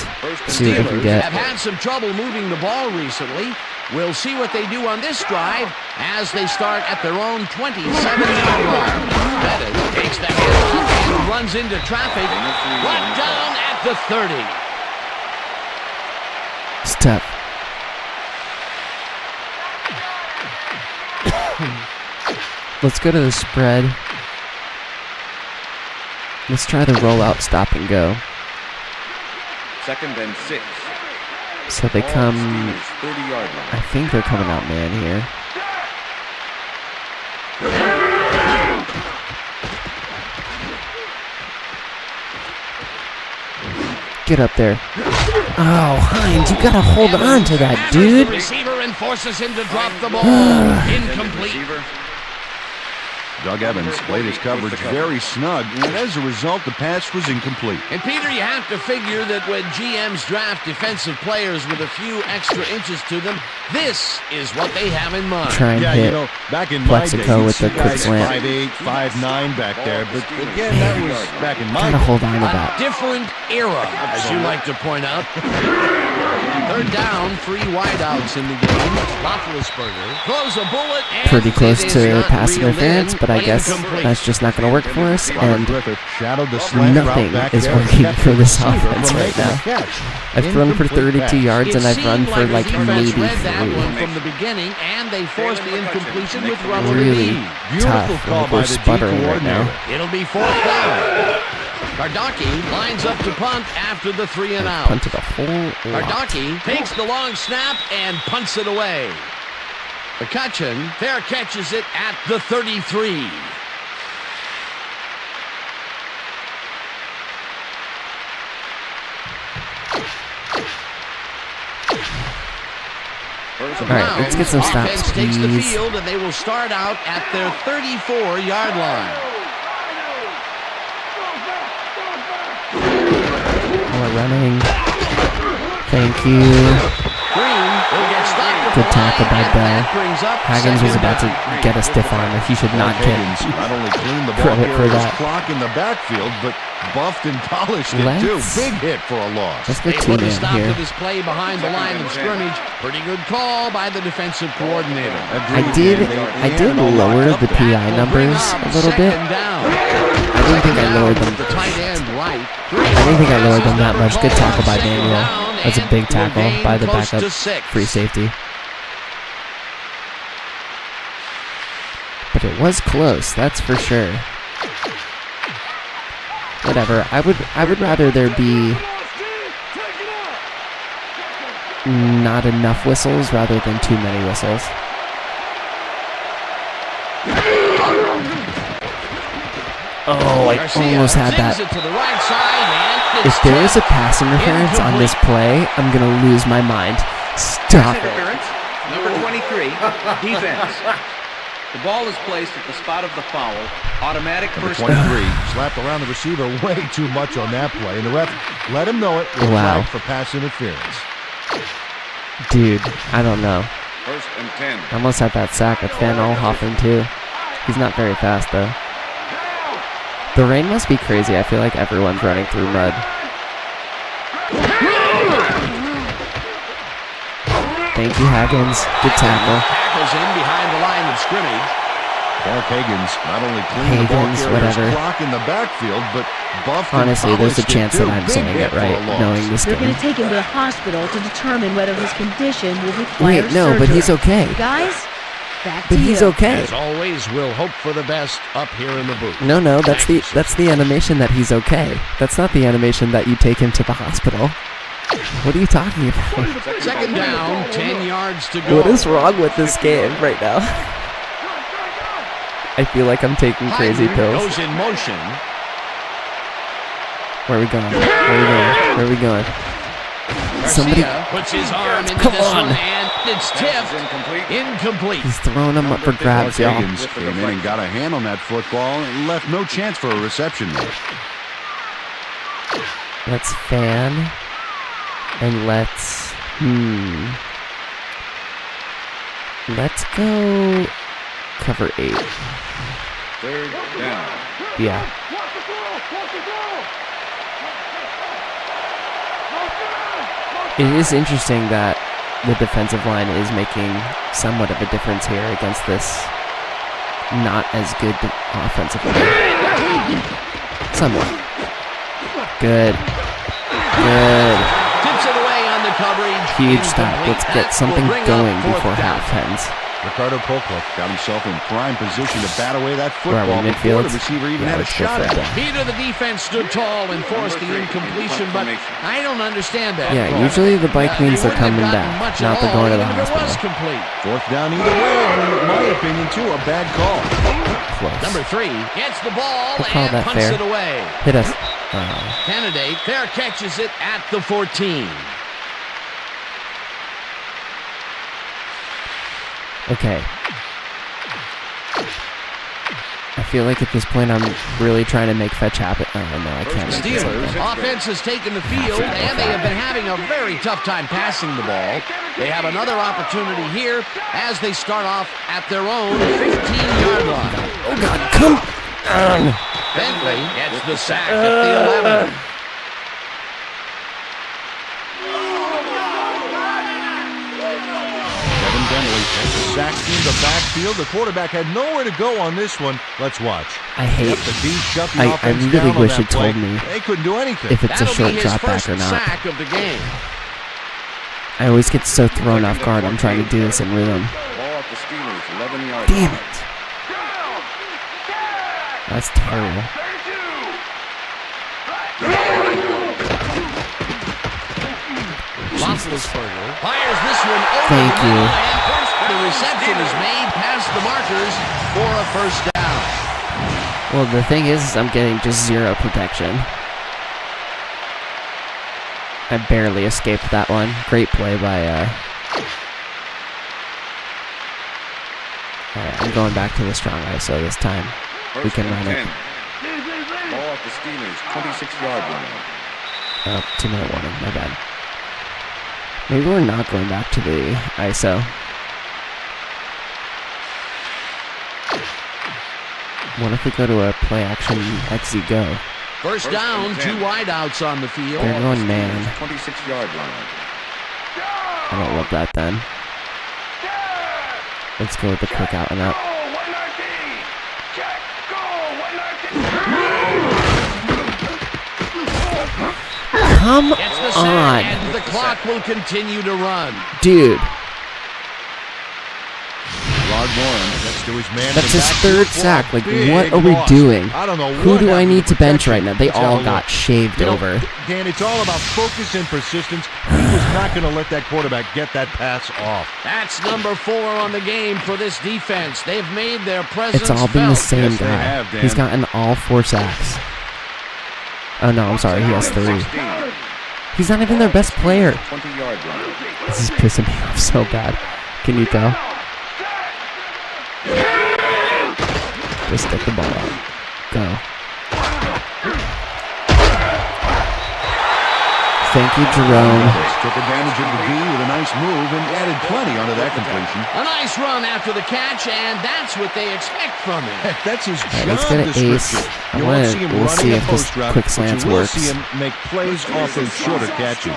See what we can get. Have had some trouble moving the ball recently. We'll see what they do on this drive as they start at their own 27-yard line. Pettit takes that and runs into traffic. Brought down at the 30. Step. Let's go to the spread. Let's try the rollout, stop and go. 2nd and 6. So they come, 30-yard line. I think they're coming out man here. Get up there. Oh, Hines, you gotta hold on to that, dude. The receiver and forces him to drop the ball. Incomplete. Doug Evans played his coverage very snug, and as a result, the pass was incomplete. And Peter, you have to figure that when GMs draft defensive players with a few extra inches to them, this is what they have in mind. Try and hit back in my day, Plexico you'd with the see quick guys slant. 5'8", 5'9" back there, but again, that was back in my Gotta day. hold on to that. Different era, as you like to point out. 3rd down, 3 wideouts in the game. Roethlisberger throws a bullet. And Pretty close it is to not pass reeled interference, in, but I guess incomplete. that's just not going to work for us, and Griffith shadowed the slant nothing route back is there. working Kept for the this receiver offense from right making now. a catch. I've thrown for Incomplete 32 pass. yards, and It I've run seemed for the like defense maybe read that 3. one from the beginning, and they forced the incompletion with rubber Really knee. tough. Beautiful call Like by we're the D sputtering right now. coordinator. It'll be 4th down. Kardaki lines up to punt after the 3 and out. Punted a whole lot. Kardaki takes the long snap and punts it away. McCutcheon fair catches it at the 33. All right, let's get some stops, Offense takes the please. field, and they will start out at their 34-yard line. We're running. Thank you. Green will get stopped. Good tackle by and Bell. that brings up Haggins was 2nd about to down. get a stiff arm. He should not get Higgins not only cleaned the ball credit for carrier's that. clock in the backfield, but buffed and polished it too. Let's- Big hit for a loss. Let's go They put a 2-man stop here. to this play behind the line of scrimmage. Pretty good call by the defensive coordinator. I did lower the PI numbers a little bit. I didn't think I lowered them. The tight end right. I didn't think I lowered them that much. Good tackle by Daniel. That's a big tackle by the backup free safety. But it was close, that's for sure. Whatever. I would rather there be not enough whistles rather than too many whistles. Oh, I almost had that. If there is a pass interference on this play, I'm going to lose my mind. Stop it. Interference, number 23, defense. The ball is placed at the spot of the foul. Automatic first 23 down. slapped around the receiver way too much on that play, and the ref let him know it. Wow. For pass interference. Dude, I don't know. 1st and 10. I almost had that sack with Van Olhoffen too. He's not very fast though. The rain must be crazy. I feel like everyone's running through mud. Thank you, Haggins. Good tackle. Tackles in behind the line of scrimmage. Clark Higgins not only cleaned the ball Higgins, carrier's whatever. clock in the backfield, but buffed Honestly, and there's a polished chance it that too. I'm Big saying hit it for a right, loss. knowing this They're going game. to take him to the hospital to determine whether his condition will require Wait, no, but he's surgery. okay. Guys, back to But you. he's okay. As always, we'll hope for the best up here in the booth. No, that's the animation that he's okay. That's not the animation that you take him to the hospital. What are you talking about? 2nd down, 10 yards to go. What is wrong with this game right now? I feel like I'm taking crazy Heinrich pills. goes in motion. Where are we going? Where are we going? Where are we going? Somebody. Garcia puts his arm into Come this on. one and it's tipped. Incomplete. He's throwing them up for grabs, y'all. Higgins came in and got a hand on that football and left no chance for a reception there. Let's fan. And let's... Let's go cover 8. Third down. Yeah. It is interesting that the defensive line is making somewhat of a difference here against this not as good offensive line. Somewhat. Good. Tips it away on the coverage. Huge stop. Let's get something going before half ends. Ricardo Colquitt got himself in prime position to bat away that Where are football we, before midfield? the receiver even Yeah, had a let's go shot for at it. it. Peter, the defense stood tall and forced the incompletion, but I don't understand that. Yeah, usually the bike means they're coming back, not they're going to the It was hospital. complete. Fourth down either way, and in my opinion, too, a bad call. Close. Number 3 gets the ball We'll call and that punts fair. it away. Hit us. Candidate fair catches it at the 14. Okay. I feel like at this point I'm really trying to make fetch happen. Oh, no, I can't make this Steelers happen. offense has taken the field, and they have been having a very tough time passing the ball. They have another opportunity here as they start off at their own 15-yard line. Oh, God, come on. Bentley gets the sack at the 11. Kevin Bentley gets a sack in the backfield. The quarterback had nowhere to go on this one. Let's watch. I hate Yep, the D shut the I offense really down on wish that it told play. me They couldn't do anything. if it's a That'll short be his drop first back or not. sack of the game. I always get so thrown off guard. I'm trying to do this in rhythm. Ball at the Steelers, 11-yard Damn line. it. That's terrible. Roethlisberger fires this one over Thank the you. middle, and first the reception is made past the markers for a first down. Well, the thing is I'm getting just 0 protection. I barely escaped that one. Great play by, Alright, I'm going back to the strong ISO this time. We can run it. Ball at the Steelers, 26-yard line. Oh, 2-minute warning. My bad. Maybe we're not going back to the ISO. What if we go to a play action XZ go? First down, 2 wideouts on the field. They're going man. 26-yard line. I don't love that then. Let's go with the quick out and up. Come Gets the sack, on, and the clock will continue to run. dude. Rod Warren gets to his man. That's in the his backfield third for a sack. Like, big what are we loss. doing? I don't know Who what do I happened need to bench protection. right now? They Let's have all a got look. shaved You know, over. Dan, it's all about focus and persistence. He was not going to let that quarterback get that pass off. That's number 4 on the game for this defense. They've made their presence It's all been the felt. same Yes, they guy. have, Dan. He's gotten all 4 sacks. Oh no, I'm sorry. He has 3. He's not even their best player. 20-yard line. This is pissing me off so bad. Can you tell? Just stick the ball out. Go. Thank you, Jerome. Took advantage of the D with a nice move and added plenty onto that completion. A nice run after the catch, and that's what they expect from him. Heck, that's his All right, job let's get an ace. description. You We'll won't see him see running a if this post route, quick but slants you will works. see him make plays off those shorter catches.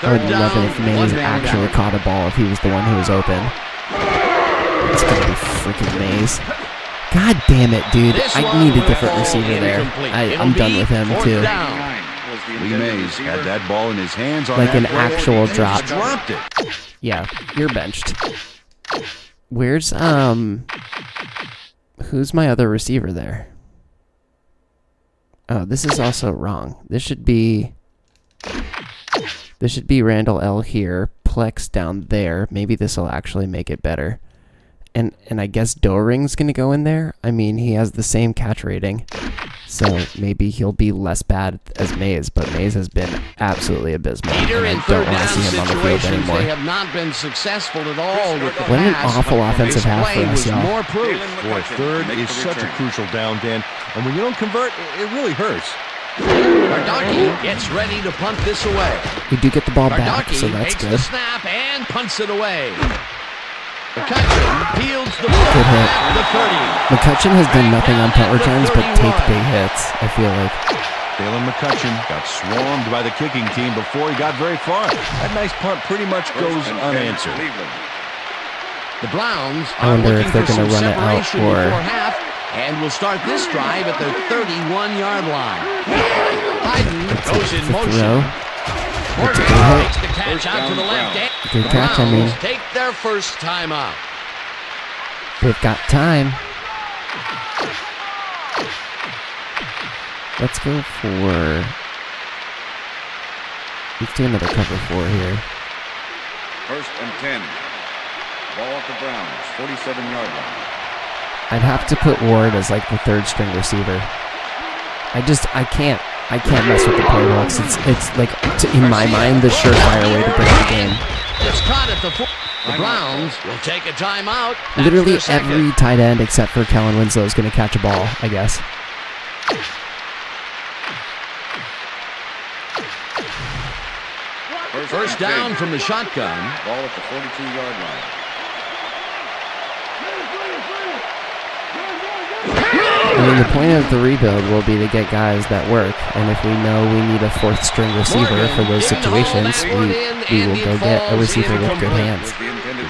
I would love it if Mays actually caught a ball if he was the one who was open. It's gonna be freaking Mays. God damn it, dude. This I one need a will different fall receiver there. incomplete. I'm It'll done be with him, fourth too. down. Lee Mays had that ball in his hands on Like that an play. actual He drop. just dropped it. Yeah, you're benched. Where's, who's my other receiver there? Oh, this is also wrong. This should be Randall L here, Plex down there. Maybe this will actually make it better. And I guess Doring's going to go in there. I mean, he has the same catch rating. So maybe he'll be less bad as Mays, but Mays has been absolutely abysmal. Peter, And in I third don't want to down see him on the field situations, anymore. they have not been successful at all with the What an pass, awful but offensive this half for play us, was y'all. more proof. Boy, third is such a crucial down, Dan. And when you don't convert, it really hurts. Bardaki gets ready to punt this away. We do get the ball back, Bardaki so that's takes good. the snap and punts it away. McCutcheon fields the ball Good hit. at the 30. McCutcheon has done nothing on punt returns but take big hits, I feel like. Dalen McCutcheon got swarmed by the kicking team before he got very far. That nice punt pretty much goes unanswered. The Browns I are wonder looking if they're for some gonna run it out separation or- before half, and will start this drive at their 31-yard line. Hayden goes in motion. Throw. Morgan a good hit. makes the catch out to the left. And Good the catch, I mean. Browns take their first time out. They've got time. Let's go for... Let's do another cover 4 here. 1st and 10. Ball at the Browns, 47-yard line. I'd have to put Ward as like the third string receiver. I can't mess with the playbooks. It's like, in my mind, the surefire way to break the game. It's caught at the 4. The Browns will take a timeout. Literally after a second. every tight end except for Kellen Winslow is going to catch a ball, I guess. First down from the shotgun. Ball at the 42-yard line. I mean, the point of the rebuild will be to get guys that work, and if we know we need a fourth string receiver for those situations, we will go get a receiver with good hands.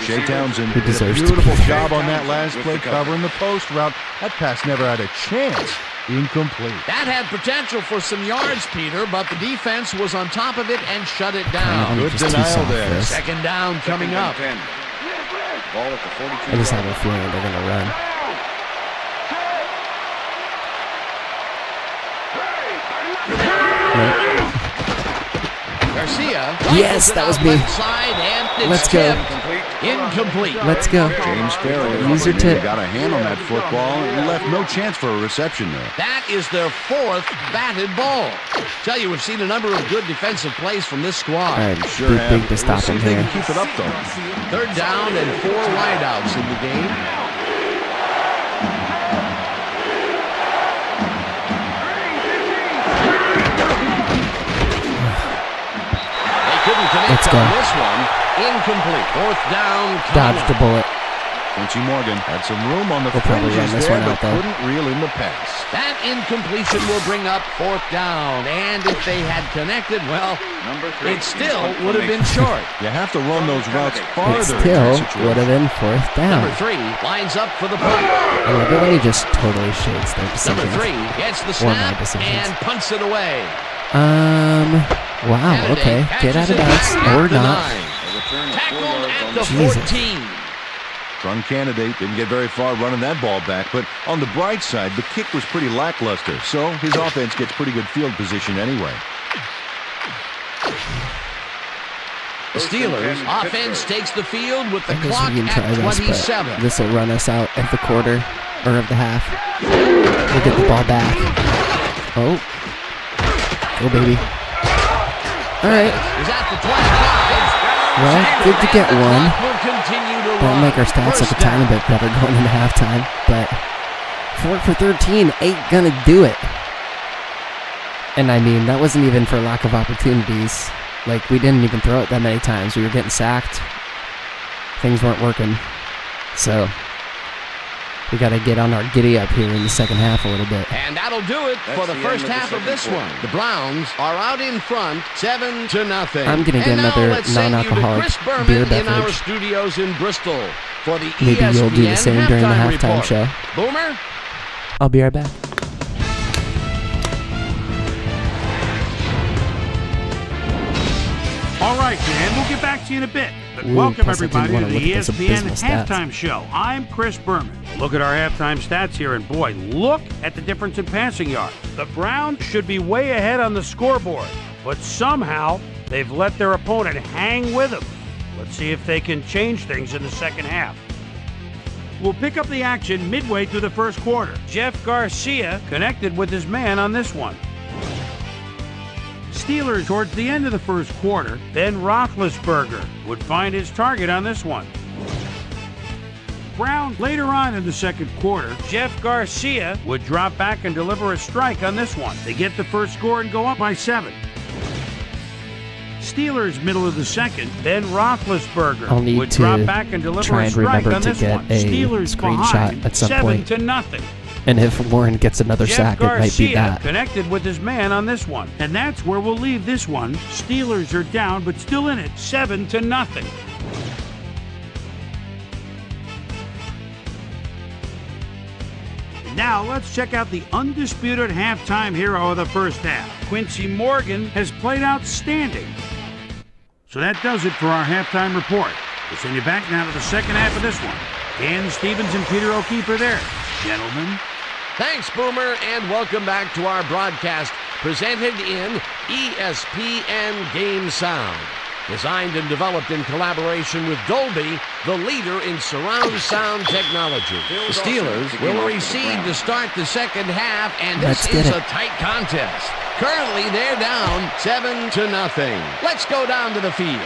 Shea Townsend Who did a deserves to be beautiful there. job on that last play covering the post route. That pass never had a chance. Incomplete. That had potential for some yards, Peter, but the defense was on top of it and shut it down. I'm Good just too denial soft for there. this. Second down coming up. 10. Ball at the 42-yard I just have a line. feeling they're going to run. Garcia. Yes, that was me. Left side, and it's Let's go. tipped. Incomplete. Let's go. James Ferrier Use your tip. got a hand on that football and left no chance for a reception there. That is their 4th batted ball. Tell you, we've seen a number of good defensive plays from this squad. All right, Sure big, have. big to stop See him if they here. can keep it up, though. Third down and 4 wideouts in the game. They couldn't connect Let's go. on this one. Incomplete. 4th down. Dodged the bullet. Quincy Morgan had some room on the We'll probably run fringes this there, one but out, though. couldn't reel in the pass. That incompletion will bring up 4th down. And if they had connected, well, Number 3. it still would have been short. You have to run those routes farther. It in still that situation. would have been 4th down. Number 3 lines up for the punt. I love it when he just totally shades their Number decisions. 3 gets the Or my snap decisions. and punts it away. Wow, Kennedy okay. Get out catches of it bounds back at or the not. 9. A return of 4 Tackled yards at on the the Jesus. 14. Strong candidate, didn't get very far running that ball back, but on the bright side, the kick was pretty lackluster, so his offense gets pretty good field position anyway. The Steelers offense takes the field with the I guess clock we can try at this, 27. but this will run us out at the quarter or of the half. We'll get the ball back. Oh. Go, baby. All right. Is at the 25. Well, good to get one. Will continue to That'll run. make our stats First look a tiny down. bit better going into halftime, but 4 for 13 ain't gonna do it. And I mean, that wasn't even for lack of opportunities. Like, we didn't even throw it that many times. We were getting sacked. Things weren't working. So, we got to get on our giddy up here in the second half a little bit. And that'll do it for the the first end of the half of second this quarter. one. The Browns are out in front, 7-0. I'm gonna get And now another let's send you to non-alcoholic Chris Berman beer in our beverage. studios in Bristol for the Maybe ESPN you'll do the same during the halftime halftime report. show. Boomer? I'll be right back. All right, Dan, we'll get back to you in a bit. But Ooh, welcome, plus I didn't everybody, wanna to the look at those ESPN abysmal stats. Halftime Show. I'm Chris Berman. Look at our halftime stats here, and boy, look at the difference in passing yards. The Browns should be way ahead on the scoreboard, but somehow they've let their opponent hang with them. Let's see if they can change things in the second half. will pick up the action midway through the first quarter. Jeff Garcia connected with his man on this one. Steelers towards the end of the first quarter, Ben Roethlisberger would find his target on this one. Brown later on in the second quarter, Jeff Garcia would drop back and deliver a strike on this one. They get the first score and go up by 7. Steelers middle of the second, Ben Roethlisberger would drop back and deliver a strike on this one. Steelers behind at some 7-0. And if Warren gets another sack, it might be that. Connected with his man on this one. And that's where we'll leave this one. Steelers are down, but still in it, 7-0. Now let's check out the undisputed halftime hero of the first half. Quincy Morgan has played outstanding. So that does it for our halftime report. We'll send you back now to the second half of this one. Dan Stevens and Peter O'Keefe are there. Gentlemen. Thanks, Boomer, and welcome back to our broadcast presented in ESPN Game Sound. Designed and developed in collaboration with Dolby, the leader in surround sound technology. The Steelers will recede to start the second half, and this is a tight contest. Currently, they're down 7-0. Let's go down to the field.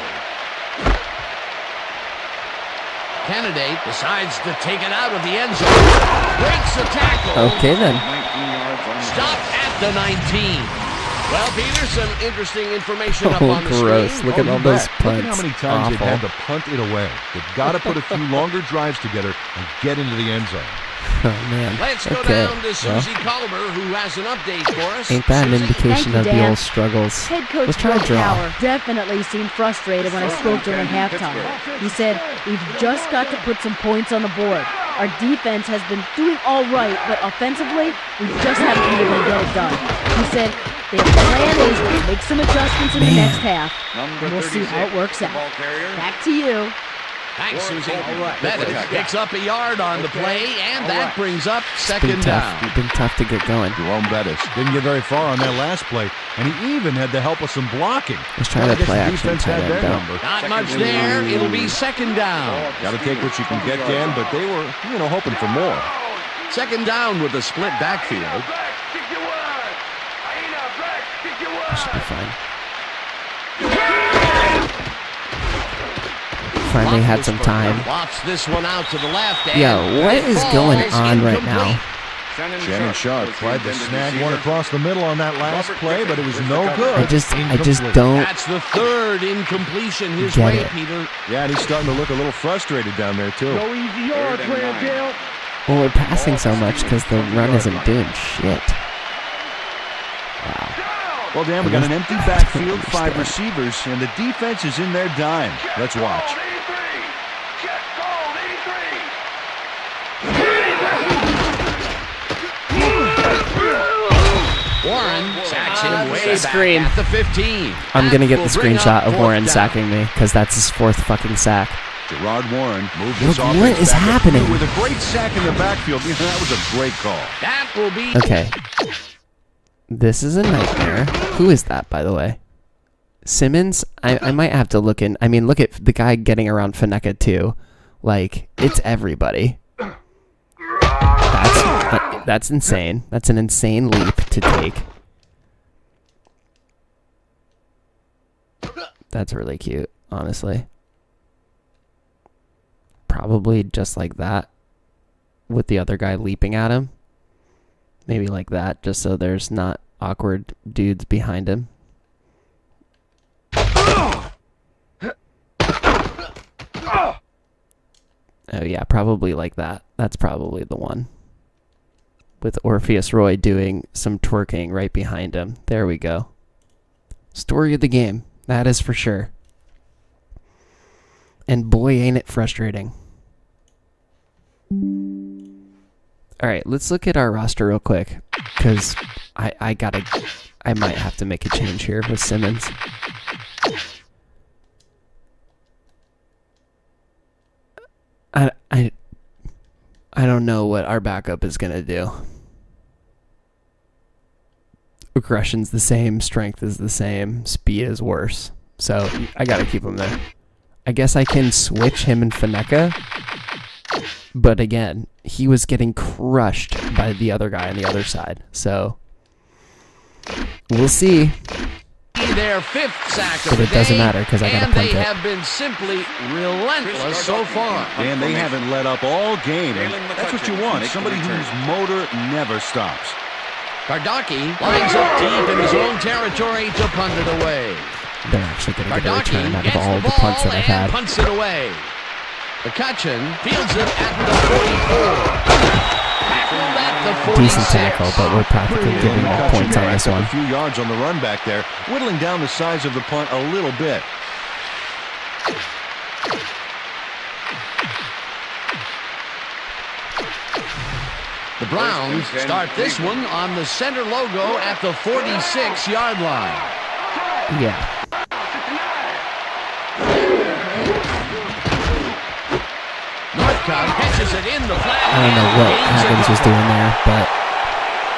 Candidate decides to take it out of the end zone. Breaks the tackle. Okay, then. Stop at the 19. Well, Peter, some interesting information up on the gross. screen. Look at all those punts. Look at how many times they've had Awful. to punt it away. They've got to put a few longer drives together and get into the end zone. Oh, man. Let's go down to Susie Culver, who has an update for us. Ain't that an Susie? indication of the Dan. old struggles? Head coach Let's try to Bill draw. Cowher definitely seemed frustrated when I spoke during halftime. He said, "We've just got to put some points on the board. Our defense has been doing all right, but offensively, we just haven't been able to get it done." He said, "The plan is to make some adjustments in the next half, and we'll see how it works out." Back to you. Thanks, Susie. Bettis picks up a yard on the play, and that brings up It's second down. been tough to get going. Jerome Bettis didn't get very far on that last play, and he even had the help of some blocking. Let's try to play action tight end down. Not much there. It'll be second down. Got to take what you can get, Dan, but they were, hoping for more. Second down with a split backfield. That should be fine. Finally had some time. Lofts this one out to the left. Yo, what is going on right now? Shannon Sharp tried to snag one across the middle on that last play, but it was no good. I just Incomplete. don't That's the third incompletion his get way, it. Peter. Yeah, and he's starting to look a little frustrated down there, too. Well, we're passing so much because the run isn't doing shit. Wow. Well, Dan, we got an empty backfield, 5 receivers, and the defense is in their dime. Let's watch. Warren sacks him way Screen. back at the 15. I'm going to get the That will bring screenshot up of fourth Warren down. sacking me because that's his 4th fucking sack. Gerard Warren moved this Look, offense what is back up happening? with a great sack in the backfield. That was a great call. That will be Okay. This is a nightmare. Who is that, by the way? Simmons? I might have to look in. I mean, look at the guy getting around Faneka, too. Like, it's everybody. That's insane. That's an insane leap to take. That's really cute, honestly. Probably just like that. With the other guy leaping at him. Maybe like that, just so there's not awkward dudes behind him. Oh yeah, probably like that. That's probably the one. With Orpheus Roy doing some twerking right behind him. There we go. Story of the game. That is for sure. And boy, ain't it frustrating. Alright, let's look at our roster real quick. Because I might have to make a change here with Simmons. I don't know what our backup is going to do. Aggression's the same, strength is the same, speed is worse. So I got to keep him there. I guess I can switch him and Faneka, But again, he was getting crushed by the other guy on the other side. So we'll see. Their 5th sack of But the it doesn't day, matter because I got to and punt they it. have been simply relentless so far. And they haven't let up all game. And that's what you want. Somebody whose motor never stops. Kardaki lines up deep in his own territory to punt it away. They're actually going to get a Kardaki return out of gets all the the punts ball that I've and had. punts it away. McCutcheon fields it at the 44. Tackled at the 46. Decent tackle, but we're practically giving up points on this one. A few yards on the run back there, whittling down the size of the punt a little bit. The Browns start this one on the center logo at the 46-yard line. Yeah. Northcutt pitches it in the flat. I don't know what Evans was doing there, but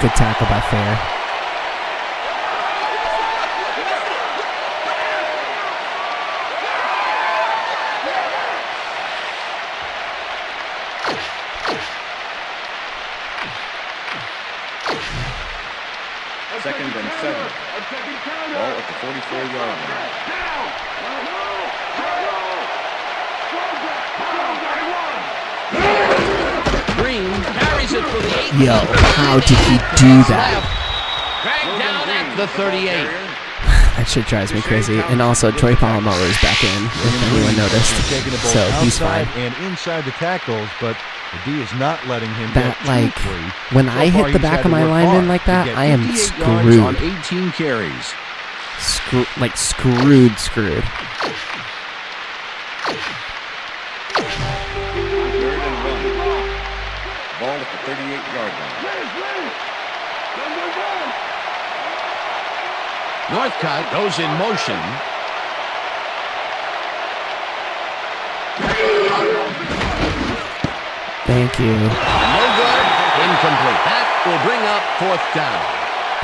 good tackle by Fair. Second and 7. Ball at the 44-yard line. Green carries it for the 8. Yo, how did he do that? Dragged down at the 38. That shit drives me crazy. And also, Troy Polamalu is back in, if anyone noticed. Taking the ball So he's outside fine. and inside the tackles, but the D is not letting him That, get like, too free. when So I far, hit the he's back had of to my work lineman hard like to that, get I am 58 yards on screwed. 18 carries. Screwed. Third and 1. Ball at the 38-yard line. Northcutt goes in motion. Thank you. No good. Incomplete. That will bring up 4th down.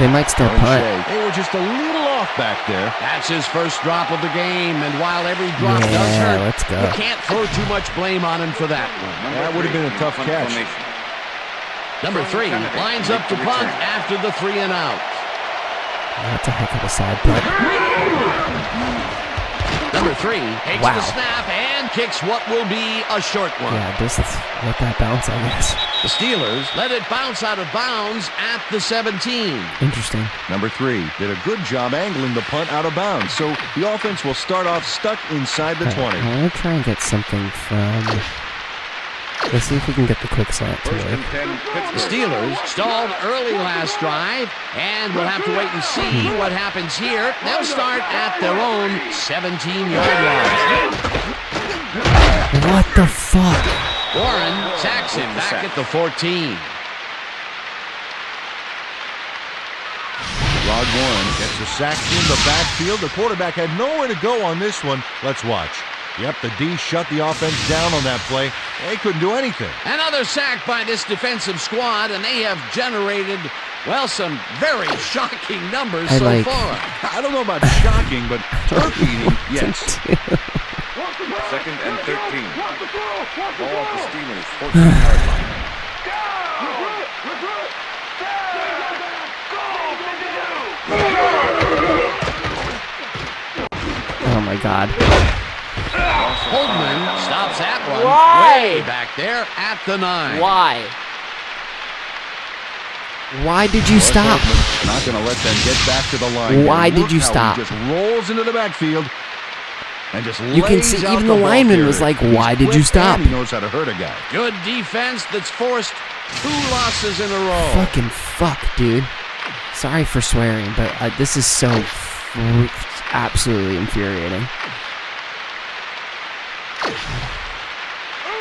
They might still punt. They were just a little off back there. That's his first drop of the game, and while every drop does Yeah, hurt, let's go. you can't throw too much blame on him for that one. That would have been a tough catch. Number 3 lines up to punt after the 3 and out. That's a heck of a side punt. Number 3 takes Wow. the snap and kicks what will be a short one. Yeah, just let that bounce, I guess. The Steelers let it bounce out of bounds at the 17. Interesting. Number 3 did a good job angling the punt out of bounds, so the offense will start off stuck inside the 20. I want to try and get something from... Let's see if we can get the quick slant to First work. and 10, The Pittsburgh. Steelers stalled early last drive, and we'll have to wait and see what happens here. They'll start at their own 17-yard line. What the fuck? Warren sacks him back at the 14. Rod Warren gets a sack in the backfield. The quarterback had nowhere to go on this one. Let's watch. Yep, the D shut the offense down on that play. They couldn't do anything. Another sack by this defensive squad, and they have generated, well, some very shocking numbers so far. I don't know about shocking, but turf eating, yes. Second and 13. Ball at the Steelers' 14-yard line. Oh my god. Holdman stops that one way back there at the 9. Why? Why did you stop? Not going to let them get back to the line. Why Look did you how stop? He just rolls into the backfield and just You can lays see out even the ball lineman was carrier. like, why He's did you quick stop? and he knows how to hurt a guy. Good defense that's forced 2 losses in a row. Fucking fuck, dude. Sorry for swearing, but this is so absolutely infuriating.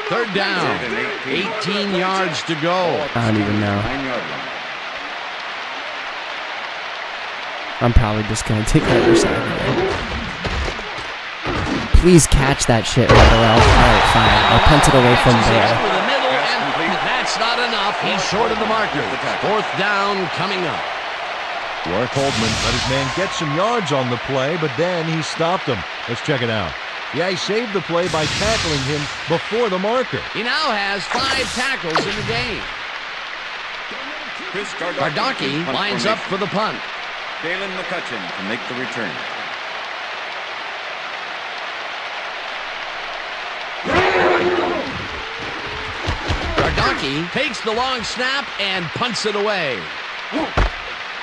Third down, 18 yards to go. I don't even know. 9-yard line. I'm probably just gonna take the other side again. Please catch that shit, Randall. Alright, fine. I'll punt it away from there. Over the middle, and that's not enough. He's short of the marker. 4th down coming up. Warwick Holdman let his man get some yards on the play, but then he stopped him. Let's check it out. Yeah, he saved the play by tackling him before the marker. He now has 5 tackles in the game. Chris Kardaki lines up for the punt. Dalen McCutcheon to make the return. Kardaki takes the long snap and punts it away.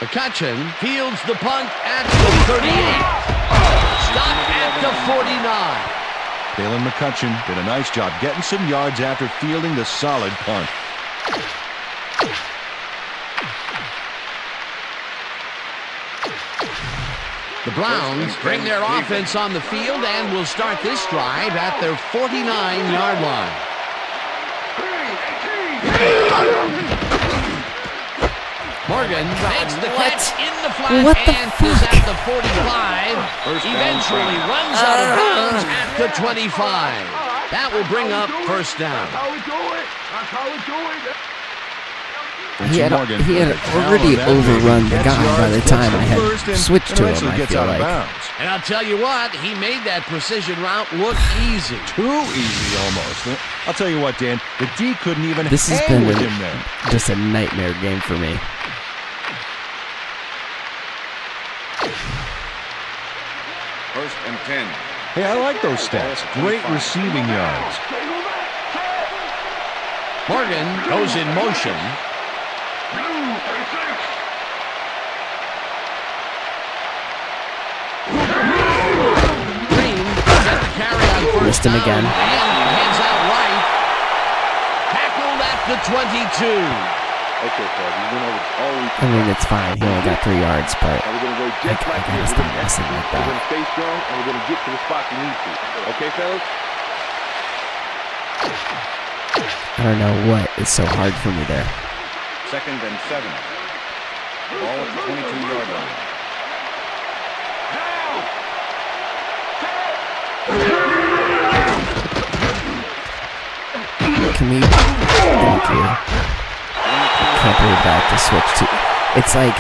McCutcheon fields the punt at the 38. Stopped at the 49. Dalen McCutcheon did a nice job getting some yards after fielding the solid punt. The Browns bring their offense on the field and will start this drive at their 49-yard line. Morgan makes the catch in the flat and is at the 45. Eventually runs out of bounds at the 25. That will bring up first down. He had already overrun the guy by the time I had switched to him, I feel like. And I'll tell you what, he made that precision route look easy. Too easy almost. I'll tell you what, Dan, the D couldn't even This has hang been with him there. just a nightmare game for me. First and 10. Hey, I like those stats. Great receiving yards. Morgan goes in motion. Green got the carry on first Missed him again. down and hands out right. Tackled at the 22. I mean, it's fine. He only got 3 yards, but I gotta stop messing like that. We're gonna stay strong and we're gonna get to the spot we need to. Okay, fellas? I don't know what is so hard for me there. Second and 7. Ball at the 22-yard line. Can we? Thank you. Can't believe that to switch to. It's like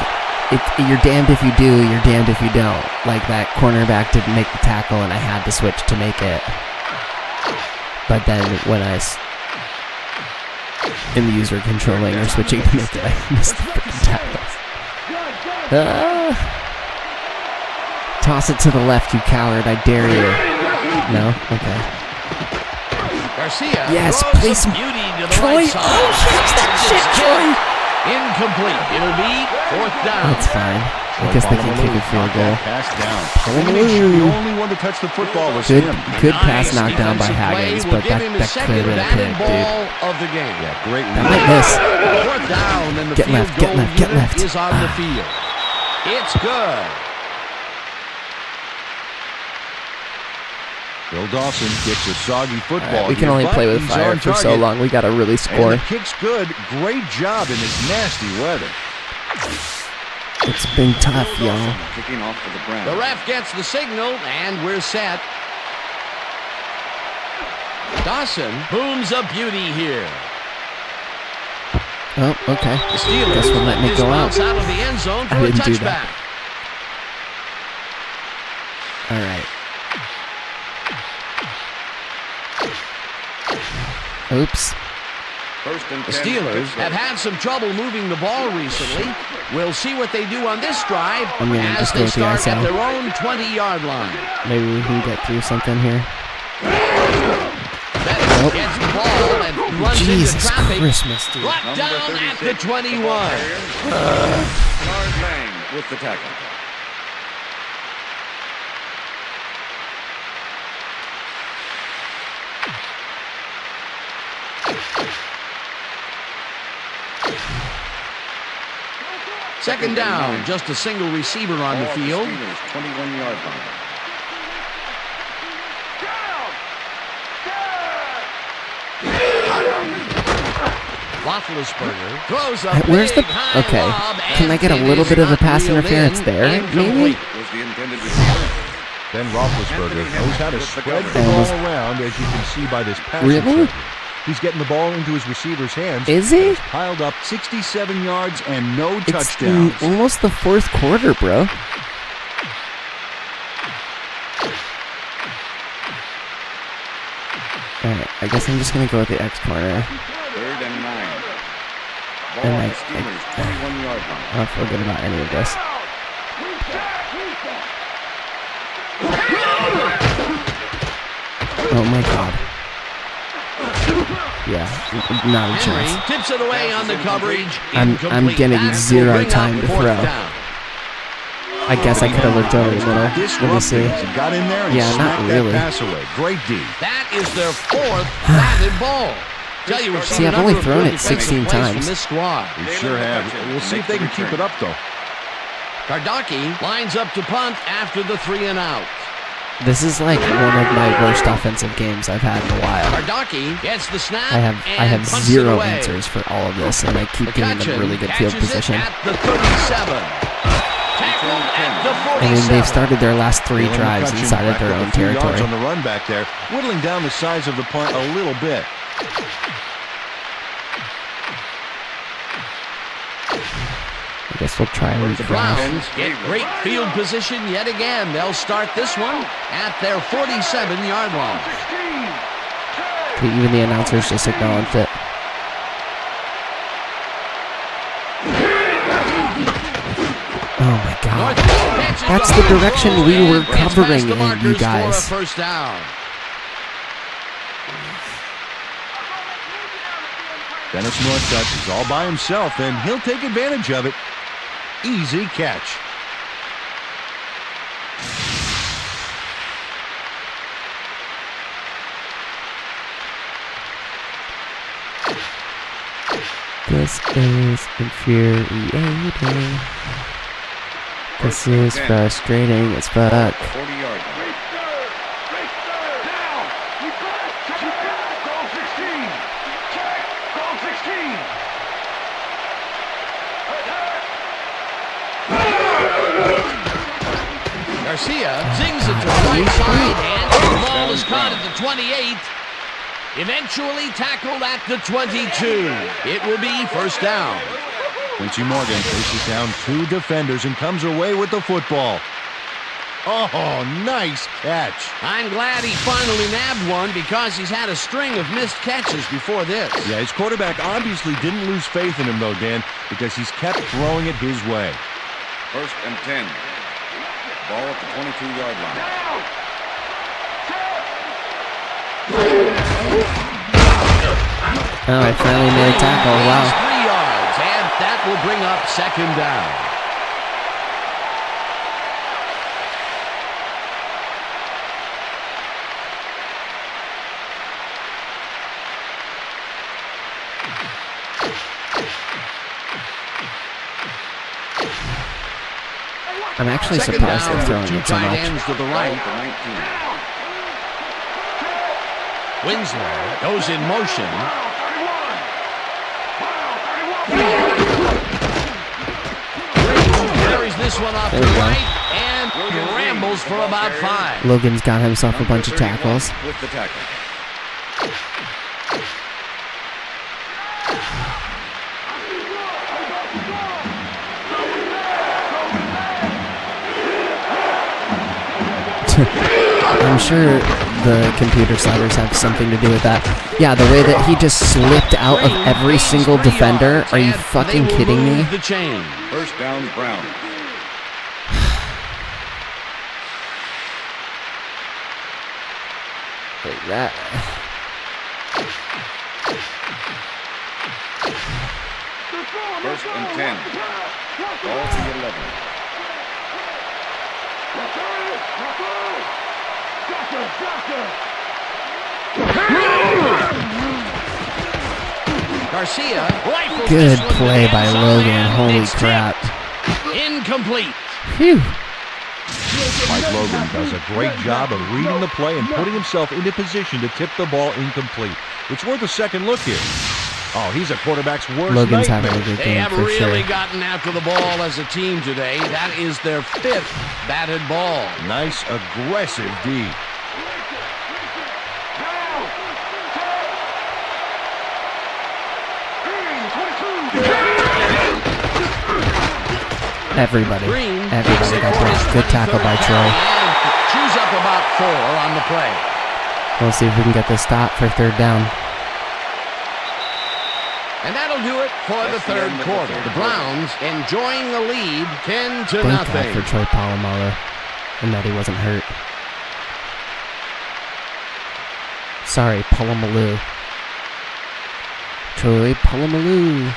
you're damned if you do, you're damned if you don't. Like that cornerback didn't make the tackle, and I had to switch to make it. But then when I am user controlling or switching to make it, I missed the freaking tackles. Toss it to the left, you coward! I dare you. No? Okay. Garcia Yes, throws please, some beauty to the Troy! right side. Oh, catch that shit, Troy! Incomplete. It'll be 4th down. That's fine. I guess they can kick a field goal. Pass down. The only one to touch the football was him. Good pass Nice knocked down by defensive play Haggins, will but give that him his could have second been a batted pick, dude. ball of the game. Yeah, great. That might miss. 4th down, and the Get field left, get goal left, get unit left. is on the field. It's good. Bill Dawson gets a soggy football. We can here, only but play with he's fire on for so target. long. We gotta really And score. the kick's good. Great job in this nasty weather. It's been tough, y'all. Kicking off for the Browns. The ref gets the signal, and we're set. Dawson booms a beauty here. Oh, okay. The Steelers Guess we'll let me go out. bounce out of the end zone for I a didn't do that. touchback. All right. Oops. First and The 10. Steelers have had some trouble moving the ball recently. We'll see what they do on this drive I'm gonna as just go they with the start ISO. at their own 20-yard line. Maybe we can get through something here. Bettis Nope. gets the ball and runs Jesus into traffic. Christmas, dude. Brought Number down at the 36, 21. Bernard Lang with the tackle. Second down, just a single receiver on the Ball at field. Steelers' 21-yard line. Roethlisberger throws a Where's the? big high Okay. lob, Can I and get a it little is bit of a not pass reeled interference in. there? Incomplete. Maybe. Was the intended receiver. Ben Roethlisberger knows how to spread the Almost- ball around, as you can see by this pass. Really? He's getting the ball into his receiver's hands. Is he? He's piled up 67 yards and no It's touchdowns. almost the fourth quarter, bro. I guess I'm just going to go with the X corner. 3rd and 9. Ball And at I the Steelers' 21-yard line. don't feel good about any of this. Oh my god. Yeah, not a Henry chance. tips it away on the coverage. I'm Incomplete. getting That will zero bring up time to 4th throw. down. I guess I could have looked over the middle. Let me see. He got in there and Yeah, not smacked really. that pass away. Great D. That is their 4th batted ball. Tell you, we've See, seen a I've only number of thrown good it 16 defensive plays times. From this squad. We sure have. We'll see if they can keep it up, though. Kardaki lines up to punt after the 3 and out. This is like one of my worst offensive games I've had in a while. Kardaki gets the snap. I have and punts it zero away. answers for all of this, and I keep getting McCutcheon them really good field catches position. it at the 37. Tackled at the 47. I mean, they've started their last 3 Jalen drives McCutcheon inside of their racked up own a few yards territory. on the run back there, whittling down the size of the punt a little bit. I guess we'll try and The recross. Browns get great field position yet again. They'll start this one at their 47-yard line. Even the announcers just acknowledged it. Oh my god. That's the direction we were covering, and you guys. First down. Dennis Northcutt is all by himself, and he'll take advantage of it. Easy catch. This is infuriating. This is frustrating as fuck. 40-yard line. Garcia zings it to the right side, and the ball is caught at the 28. Eventually tackled at the 22. It will be first down. Quincy Morgan faces down 2 defenders and comes away with the football. Oh, nice catch. I'm glad he finally nabbed one because he's had a string of missed catches before this. Yeah, his quarterback obviously didn't lose faith in him, though, Dan, because he's kept throwing it his way. 1st and 10. Ball at the 22-yard line. Oh, I finally made a tackle. Wow. 3 yards, and that will bring up second down. I'm actually Second surprised down they're throwing with 2 it so tight much. ends to the Ball right. at the 19. Winslow goes in motion. Carries this one off to There the we go. right and rambles for about 5. Logan's got himself a bunch of tackles. With the tackle. I'm sure the computer sliders have something to do with that. Yeah, the way that he just slipped out of every single defender. Are you fucking kidding me? The chain. First down, Brown. Like that. First and 10. Ball to the 11. Garcia rifles Good this one play to the by end Logan. zone, and Holy it's crap. tipped. Incomplete. Phew. Mike Logan does a great job of reading the play and putting himself into position to tip the ball incomplete. It's worth a second look here. Oh, he's a quarterback's worst Logan's nightmare. having a good They game have for really sure. gotten after the ball as a team today. That is their 5th batted ball. Nice, aggressive D. Everybody Green got blocked. Good tackle by Troy. And chews up about 4 on the play. We'll see if we can get this stop for third down. And that'll do it for the third quarter. The Browns enjoying the lead 10 to Thank nothing. God for Troy Polamalu and that he wasn't hurt. Sorry, Polamalu. Troy Polamalu.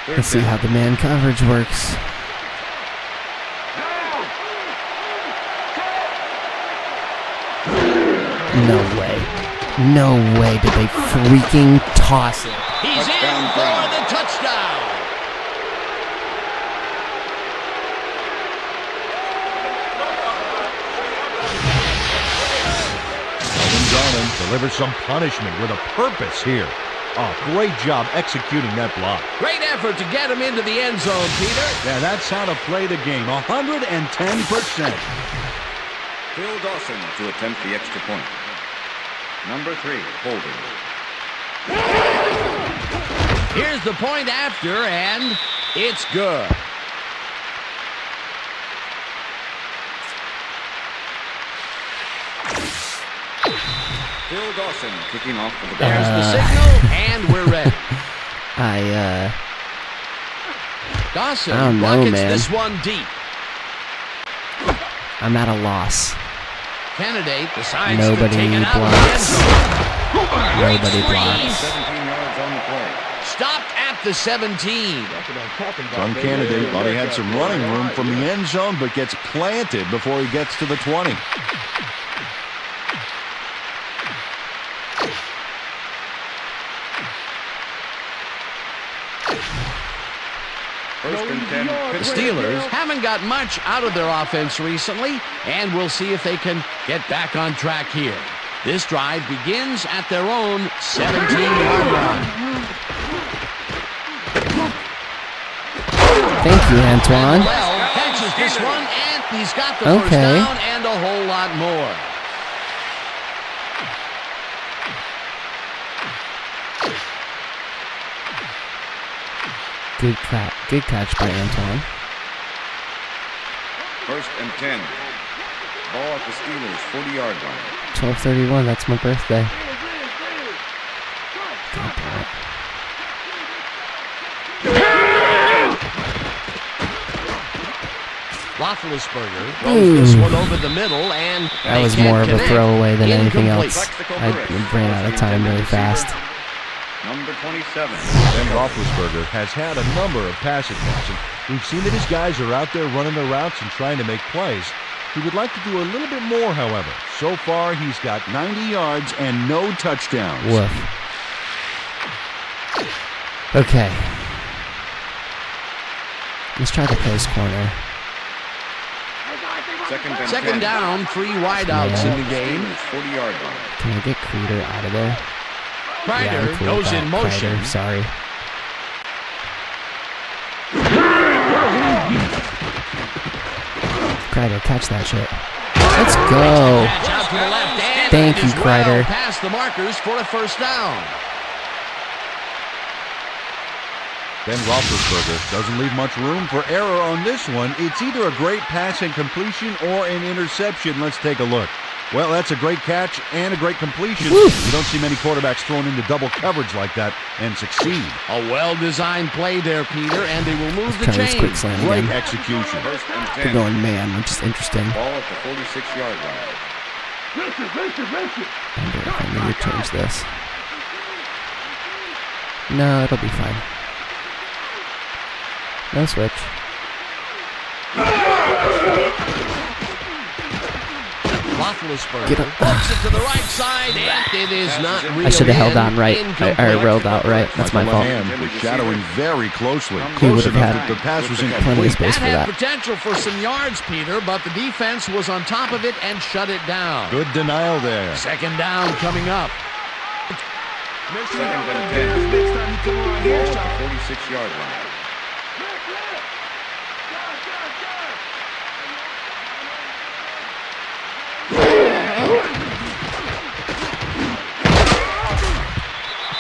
Let's see how the man coverage works. No way. No way did they freaking toss it. He's in for the touchdown. Garland delivers some punishment with a purpose here. Oh, great job executing that block. Great effort to get him into the end zone, Peter. Yeah, that's how to play the game. 110%. Phil Dawson to attempt the extra point. Number 3, holding. Here's the point after, and it's good. Phil Dawson kicking off for the There's Browns. the signal, and we're ready. Dawson I don't know, buckets man. this one deep. I'm at a loss. Candidate decides Nobody to take it out of the end blocks. zone. Great Nobody screen. blocks. 17 yards on the play. Stopped at the 17. Some candidate thought he had some running room from the end zone, but gets planted before he gets to the 20. First and 10. The Steelers haven't got much out of their offense recently, and we'll see if they can get back on track here. This drive begins at their own 17-yard line. Thank you, Antoine. Well, catches this one, and he's got the first down and a whole lot more. Good catch by Antoine. First and 10. Ball at the Steelers' 40-yard line. 12:31, that's my birthday. God damn it. Roethlisberger throws this one over the middle, and That they was can't more of a connect. throwaway than anything Incomplete. else. I ran out of time really fast. Number 27. Ben Roethlisberger has had a number of pass attempts, and we've seen that his guys are out there running their routes and trying to make plays. He would like to do a little bit more, however. So far, he's got 90 yards and no touchdowns. Woof. Okay. Let's try the post corner. Second down, 3 wideouts in the game. 40-yard line. Can I get Creeder out of there? Kreider I'm cool with goes that. in motion. Kreider, sorry. Kreider, catch that shit. Let's go. Catch out to the left, and Thank it you, is well Kreider. past the markers for a first down. Ben Roethlisberger doesn't leave much room for error on this one. It's either a great pass and completion or an interception. Let's take a look. Well, that's a great catch and a great completion. Woo. You don't see many quarterbacks thrown into double coverage like that and succeed. A well-designed play there, Peter, and they will move the Try this quick chains. slam Great again. execution. First and They're 10. going man, which is interesting. Ball at the 46-yard line. I wonder if I need to change this. No, it'll be fine. No switch. Roethlisberger Get up. pokes it to the right side, and it is not reeled I should have held in. on right. I rolled out right. That's my Left fault. hand was shadowing very closely. He Close would have enough had that the pass was plenty of incomplete. space That for had that. potential for some yards, Peter, but the defense was on top of it and shut it down. Good denial there. Second down coming up. Second and 10. Ball at the 46-yard line.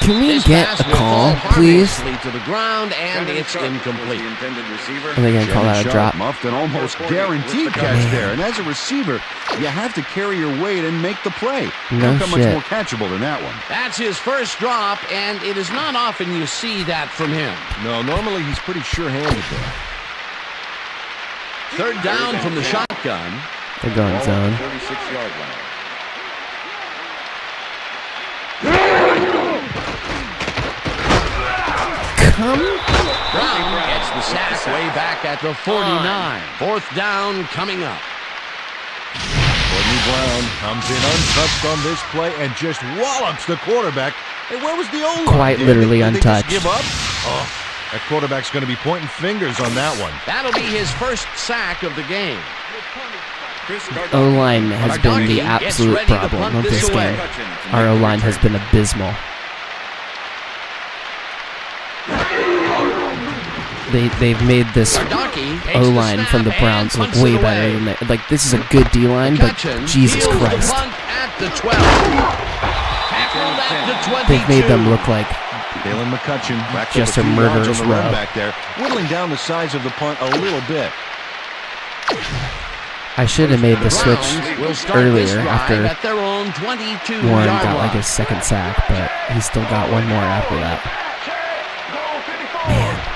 Can we This get pass a will call, fall please? harmlessly to the ground, and it's incomplete. The intended receiver. Are they going to call that a drop? Muffed an almost guaranteed catch there. And as a receiver, you have to carry your weight and make the play. No Look how much shit. more catchable than that one. That's his first drop, and it is not often you see that from him. No, normally he's pretty sure-handed there. Third down from the shotgun. They're going zone. 36-yard line. Come. Brown gets the sack way back at the 49. Fourth down coming up. Courtney Brown comes in untouched on this play and just wallops the quarterback. Hey, where was the O-line? Quite literally Did they just untouched. give up? Oh, that quarterback's going to be pointing fingers on that one. That'll be his first sack of the game. O-line has been the absolute problem of this game. Our O-line has been abysmal. They've made this O-line from the Browns look way better than they. Like, this is a good D-line, but Jesus Christ. They've made them look like Dalen McCutcheon back just up a few yards murderer's on the run row. back there, whittling down the size of the punt a little bit. I should have made the switch earlier after their own 22 Warren got like his second sack, but he still got one more after that. Man.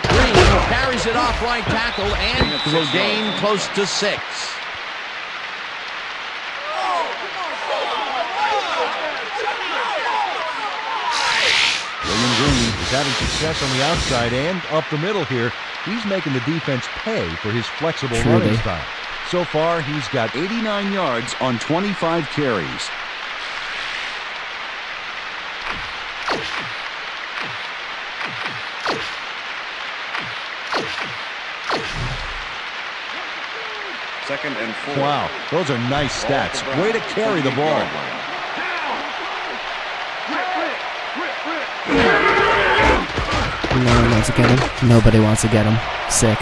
Green carries it off right tackle and will gain close to 6. William Green is having success on the outside and up the middle here. He's making the defense pay for his flexible running style. So far, he's got 89 yards on 25 carries. Second and 4. Wow, those are nice stats. Way to carry the ball. No one wants to get him. Nobody wants to get him. Sick.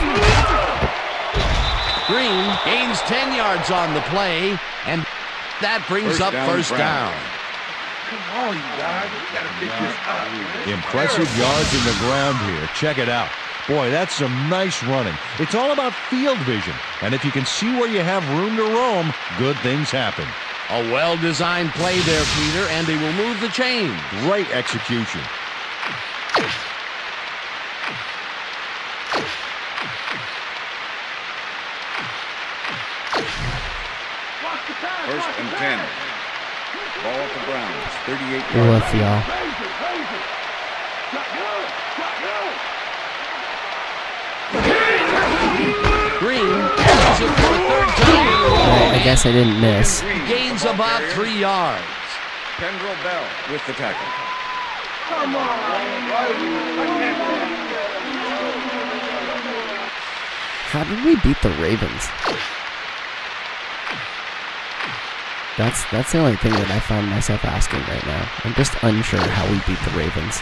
Green gains 10 yards on the play, and that brings up first down. Come on, you guys. You gotta pick this up. Impressive yards in the ground here. Check it out. Boy, that's some nice running. It's all about field vision. And if you can see where you have room to roam, good things happen. A well-designed play there, Peter, and they will move the chains. Great execution. First and 10. Ball at the Browns. 38-yard line. Woof, y'all. Green catches it for a third time. I guess I didn't miss. Gains about 3 yards. Kendrell Bell with the tackle. How did we beat the Ravens? That's the only thing that I find myself asking right now. I'm just unsure how we beat the Ravens.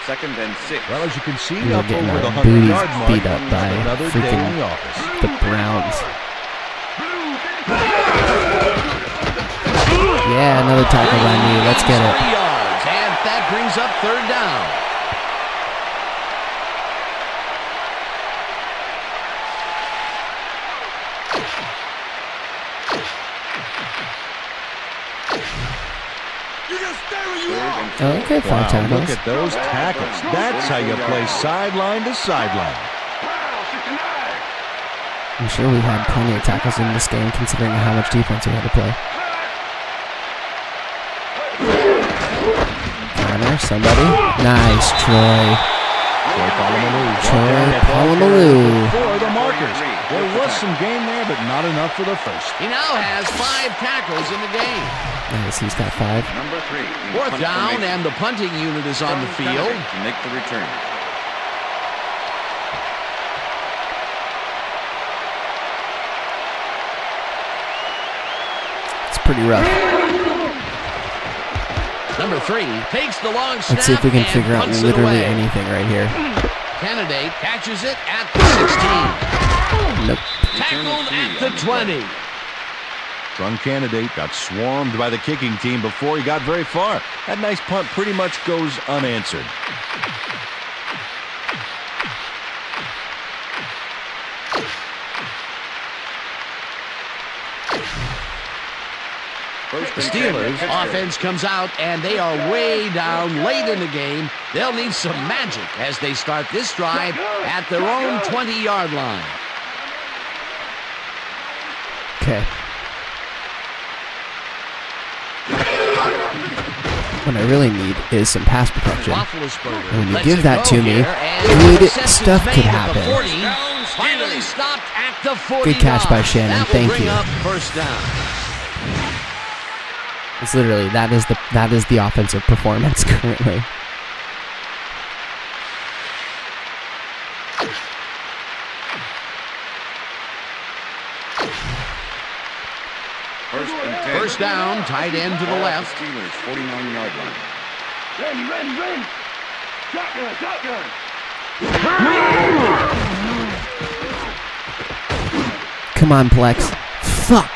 Second and 6. Well, as you can see, We're up getting over the our booties 100-yard mark. beat up by Another day in freaking the office. the Browns. Yeah, another tackle by me. Let's get it. 3 yards, and that brings up third down. Okay, 5 Wow, tackles. look at those tackles. That's how you play sideline to sideline. I'm sure we had plenty of tackles in this game, considering how much defense we had to play. Connor, somebody. Nice, Troy. Troy Polamalu. For the markers. There was some game there, but not enough for the first. He now has 5 tackles in the game. Nice, he's got 5. Number 3. in Fourth punt down, formation. and the punting unit is on the field. To make the return. It's pretty rough. Number 3 takes the long snap. Let's see if we can and figure out punts it literally away. anything right here. Candidate catches it at the 16. Nope. Tackled at the 20. Strong candidate got swarmed by the kicking team before he got very far. That nice punt pretty much goes unanswered. The Steelers offense comes out, and they are way down late in the game. They'll need some magic as they start this drive at their own 20-yard line. Okay. What I really need is some pass protection. And when you give that to me, good stuff could happen. Finally stopped at the 40. Good catch by Shannon. Thank you. First down. It's literally that is the offensive performance currently. First down, tight end to the left. Steelers, 49-yard line. Ready. Shotgun. Come on, Plex. Fuck.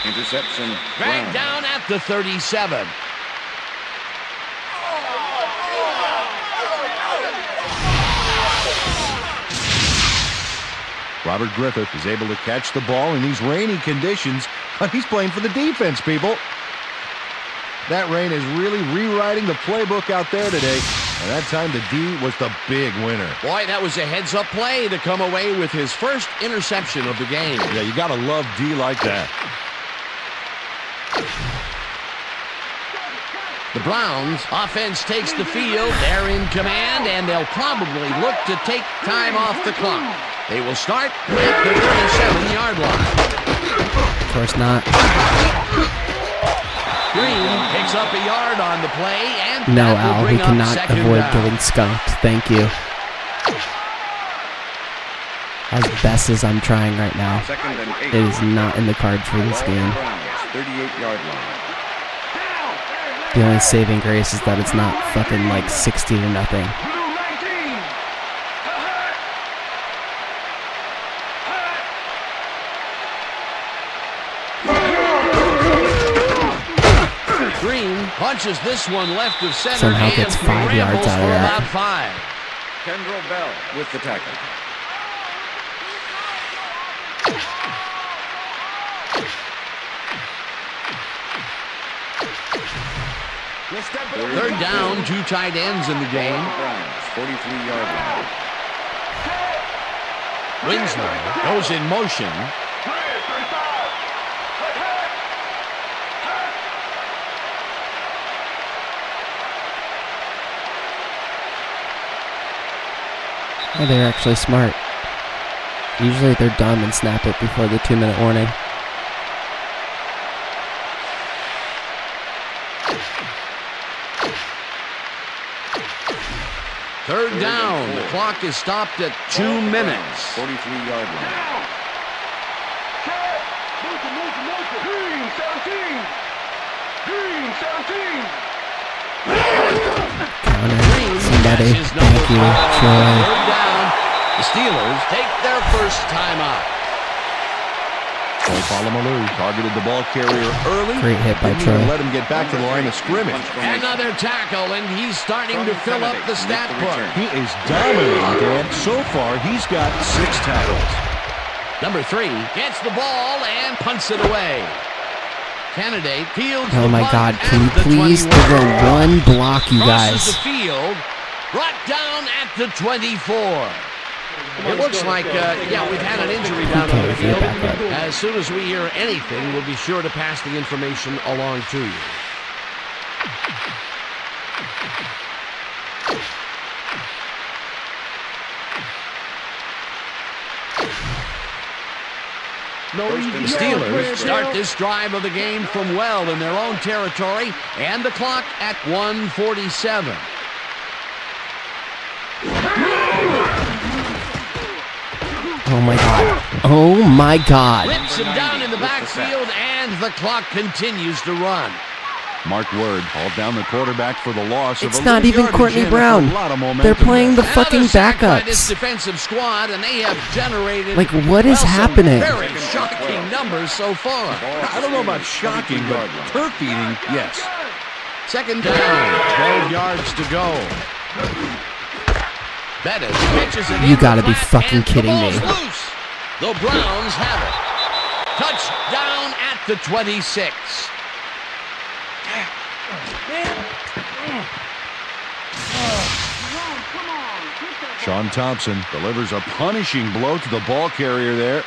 Interception. Dragged down at the 37. Robert Griffith is able to catch the ball in these rainy conditions. He's playing for the defense, people. That rain is really rewriting the playbook out there today. And that time the D was the big winner. Boy, that was a heads-up play to come away with his first interception of the game. Yeah, you got to love D like that. The Browns offense takes the field. They're in command, and they'll probably look to take time off the clock. They will start with the 37-yard line. Of course not. Green picks up a yard on the play, and No, that will Al, we bring up cannot second avoid down. getting skunked. Thank you. As best as I'm trying right now, Second and 8. it is not in the cards for this game. Browns, 38-yard line. The only saving grace is that it's not fucking like 60-0. Green punches this one left of center. Somehow gets and 5 yards scrambles out of for that. about 5. Kendrell Bell with the tackle. Third down, 2 tight ends in the game. Browns, 43-yard line. Winslow goes in motion. Oh, they're actually smart. Usually they're dumb and snap it before the 2-minute warning. Third down. The clock is stopped at 2 minutes. 43-yard line. Counter. Somebody. Thank you, Troy. Third down. The Steelers take their first timeout. Troy Polamalu targeted the ball carrier early. Great hit by Didn't Troy. even let him get back to the line of scrimmage. Another tackle, and he's starting to fill up the stat book. He is dominating, Dan. So far, he's got 6 tackles. Number 3 gets the ball and punts it away. Candidate fields Oh the my punt God, at can you the please 21. throw one block, you Crosses guys? the field, brought down at the 24. It looks like, we've had an injury down on the Okay, field. back up. As soon as we hear anything, we'll be sure to pass the information along to you. The Steelers start this drive of the game from well in their own territory, and the clock at 1:47. Oh my God. Oh my God. Rips him down in the backfield, and the clock continues to run. Mark Word hauled down the quarterback for the loss. It's not even Courtney Brown. They're playing the fucking By this backups. defensive squad, and they have generated Like, what is happening? Some very shocking numbers so far. I don't know about shocking, but turf eating, yes. Second down, 12 yards to go. Bettis pitches it. You gotta be fucking kidding me. Loose. The Browns have it. Touchdown at the 26. Sean Thompson delivers a punishing blow to the ball carrier there.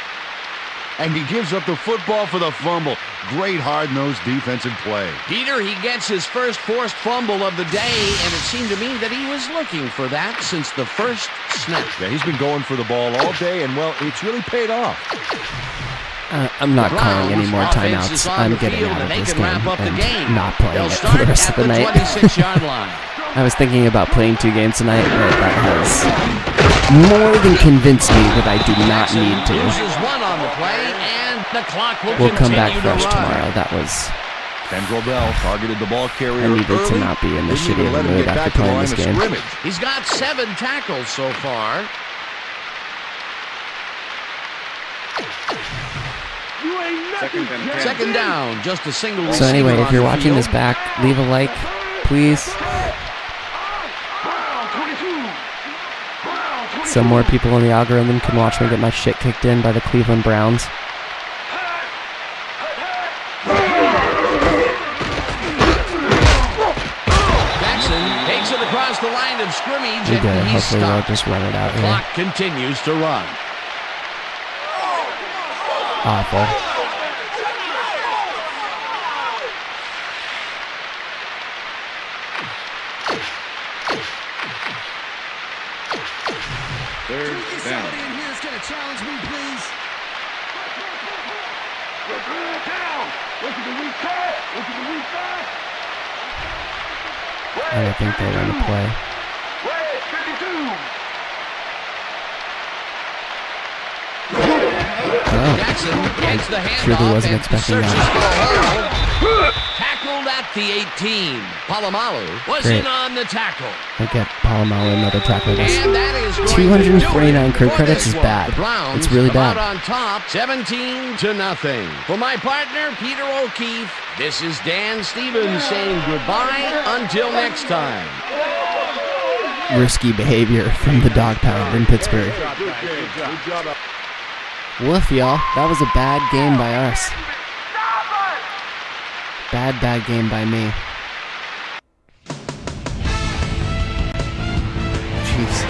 And he gives up the football for the fumble. Great hard-nosed defensive play. Peter, he gets his first forced fumble of the day, and it seemed to me that he was looking for that since the first snap. Yeah, he's been going for the ball all day, and, well, it's really paid off. I'm not calling any more timeouts. I'm getting out of this game and not playing it for the rest of the night. 26-yard line. I was thinking about playing 2 games tonight, but that has more than convinced me that I do not need to. Uses one on the play, and the clock will We'll come back continue to fresh run. tomorrow. That was... Kendrell Bell targeted the ball carrier I needed to early. not be in this Didn't even shitty of a let him mood get after back to the playing line this of game. scrimmage. He's got 7 tackles so far. Second down, just a single. So anyway, receiver if you're on the watching this field. back, leave a like, please. So more people in the algorithm can watch me get my shit kicked in by the Cleveland Browns. Jackson takes it across the line of scrimmage, We did. and he's Hopefully they'll stopped. just run it out The here. clock continues to run. Awful. Third down. I don't think they run a play. Oh, Jackson gets the handoff truly wasn't and expecting searches that. for a hole. Tackled at the 18. Palomalu was Great. in on the tackle. I get Palomalu another tackle. And that is going 249 to do crew it credits for is this bad. one. The Browns It's really come bad. out on top, 17-0. For my partner, Peter O'Keefe, this is Dan Stevens saying goodbye until next time. Risky behavior from the dog pound in Pittsburgh. Woof, y'all. That was a bad game by us. Bad game by me. Jeez.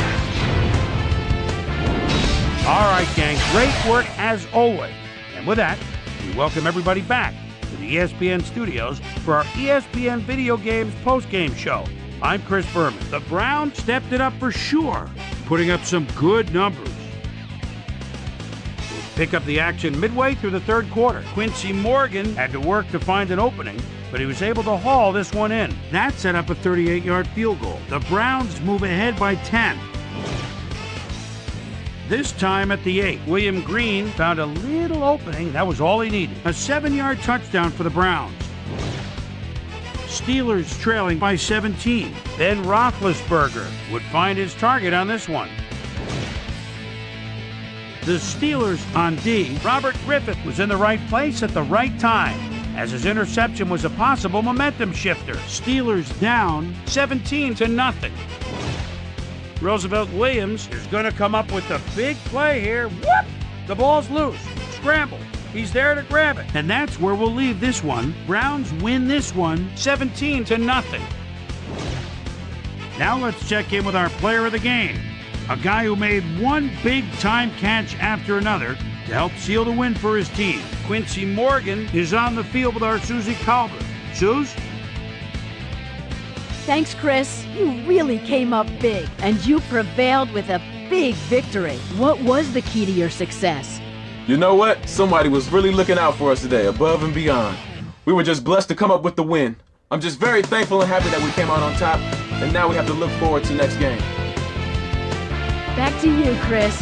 All right, gang, great work as always. And with that, we welcome everybody back to the ESPN studios for our ESPN Video Games post-game show. I'm Chris Berman. The Browns stepped it up for sure, putting up some good numbers. We'll pick up the action midway through the third quarter. Quincy Morgan had to work to find an opening, but he was able to haul this one in. That set up a 38-yard field goal. The Browns move ahead by 10. This time at the 8, William Green found a little opening. That was all he needed. A 7-yard touchdown for the Browns. Steelers trailing by 17. Then Roethlisberger would find his target on this one. The Steelers on D. Robert Griffith was in the right place at the right time, as his interception was a possible momentum shifter. Steelers down 17-0. Roosevelt Williams is going to come up with the big play here. Whoop! The ball's loose. Scramble. He's there to grab it. And that's where we'll leave this one. Browns win this one 17-0. Now let's check in with our player of the game. A guy who made one big-time catch after another to help seal the win for his team. Quincy Morgan is on the field with our Susie Calvert. Suze? Thanks, Chris. You really came up big, and you prevailed with a big victory. What was the key to your success? You know what? Somebody was really looking out for us today, above and beyond. We were just blessed to come up with the win. I'm just very thankful and happy that we came out on top, and now we have to look forward to next game. Back to you, Chris.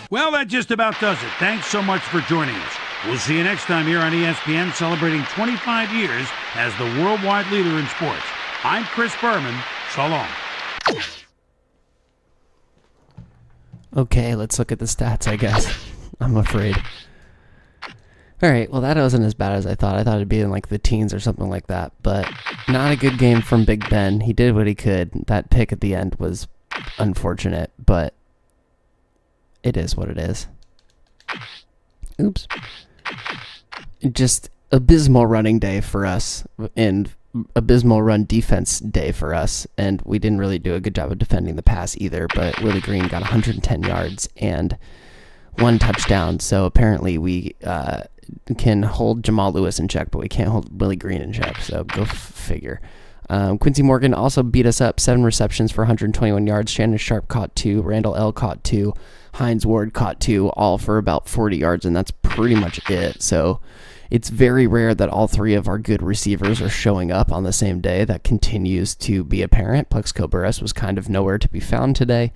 Well, that just about does it. Thanks so much for joining us. We'll see you next time here on ESPN, celebrating 25 years as the worldwide leader in sports. I'm Chris Berman. So long. Okay, let's look at the stats, I guess. I'm afraid. All right, well, that wasn't as bad as I thought. I thought it'd be in like the teens or something like that, but not a good game from Big Ben. He did what he could. That pick at the end was unfortunate, but it is what it is. Oops. Just abysmal running day for us and abysmal run defense day for us, and we didn't really do a good job of defending the pass either, but Willie Green got 110 yards and 1 touchdown, so apparently we can hold Jamal Lewis in check, but we can't hold Willie Green in check, so go figure. Quincy Morgan also beat us up, 7 receptions for 121 yards. Shannon Sharp caught 2, Randall L. caught 2, Hines Ward caught 2, all for about 40 yards, and that's pretty much it. So it's very rare that all 3 of our good receivers are showing up on the same day. That continues to be apparent. Plexico Burress was kind of nowhere to be found today.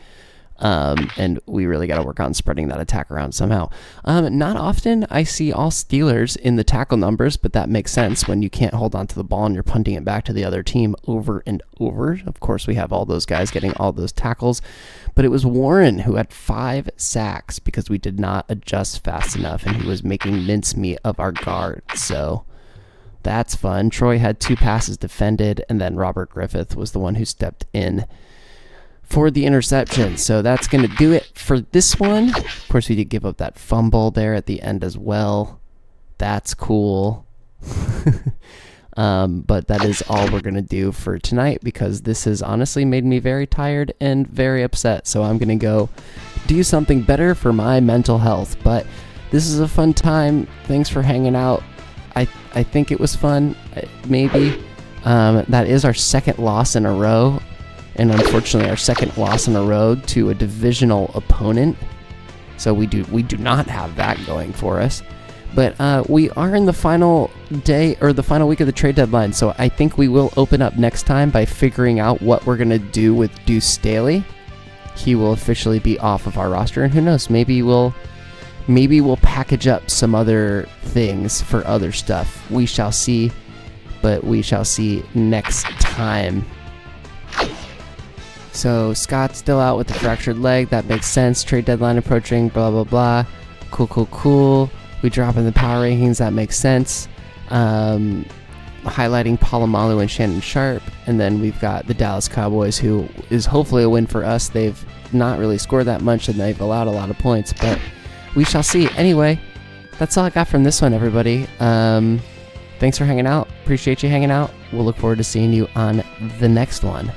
And we really got to work on spreading that attack around somehow. Not often I see all Steelers in the tackle numbers, but that makes sense when you can't hold on to the ball and you're punting it back to the other team over and over. Of course, we have all those guys getting all those tackles, but it was Warren who had 5 sacks because we did not adjust fast enough, and he was making mincemeat of our guard. So that's fun. Troy had 2 passes defended, and then Robert Griffith was the one who stepped in for the interception. So that's going to do it for this one. Of course, we did give up that fumble there at the end as well. That's cool. But that is all we're going to do for tonight, because this has honestly made me very tired and very upset. So I'm going to go do something better for my mental health. But this is a fun time. Thanks for hanging out. I think it was fun. Maybe. That is our 2nd loss in a row. And unfortunately, our 2nd loss in a row to a divisional opponent. So we do not have that going for us. But we are in the final day, or the final week of the trade deadline. So I think we will open up next time by figuring out what we're going to do with Deuce Staley. He will officially be off of our roster, and who knows, maybe we'll package up some other things for other stuff. We shall see, but we shall see next time. So Scott's still out with the fractured leg. That makes sense. Trade deadline approaching. Blah, blah, blah. Cool. We drop in the power rankings. That makes sense. Highlighting Palomalu and Shannon Sharp. And then we've got the Dallas Cowboys, who is hopefully a win for us. They've not really scored that much, and they've allowed a lot of points. But we shall see. Anyway, that's all I got from this one, everybody. Thanks for hanging out. Appreciate you hanging out. We'll look forward to seeing you on the next one.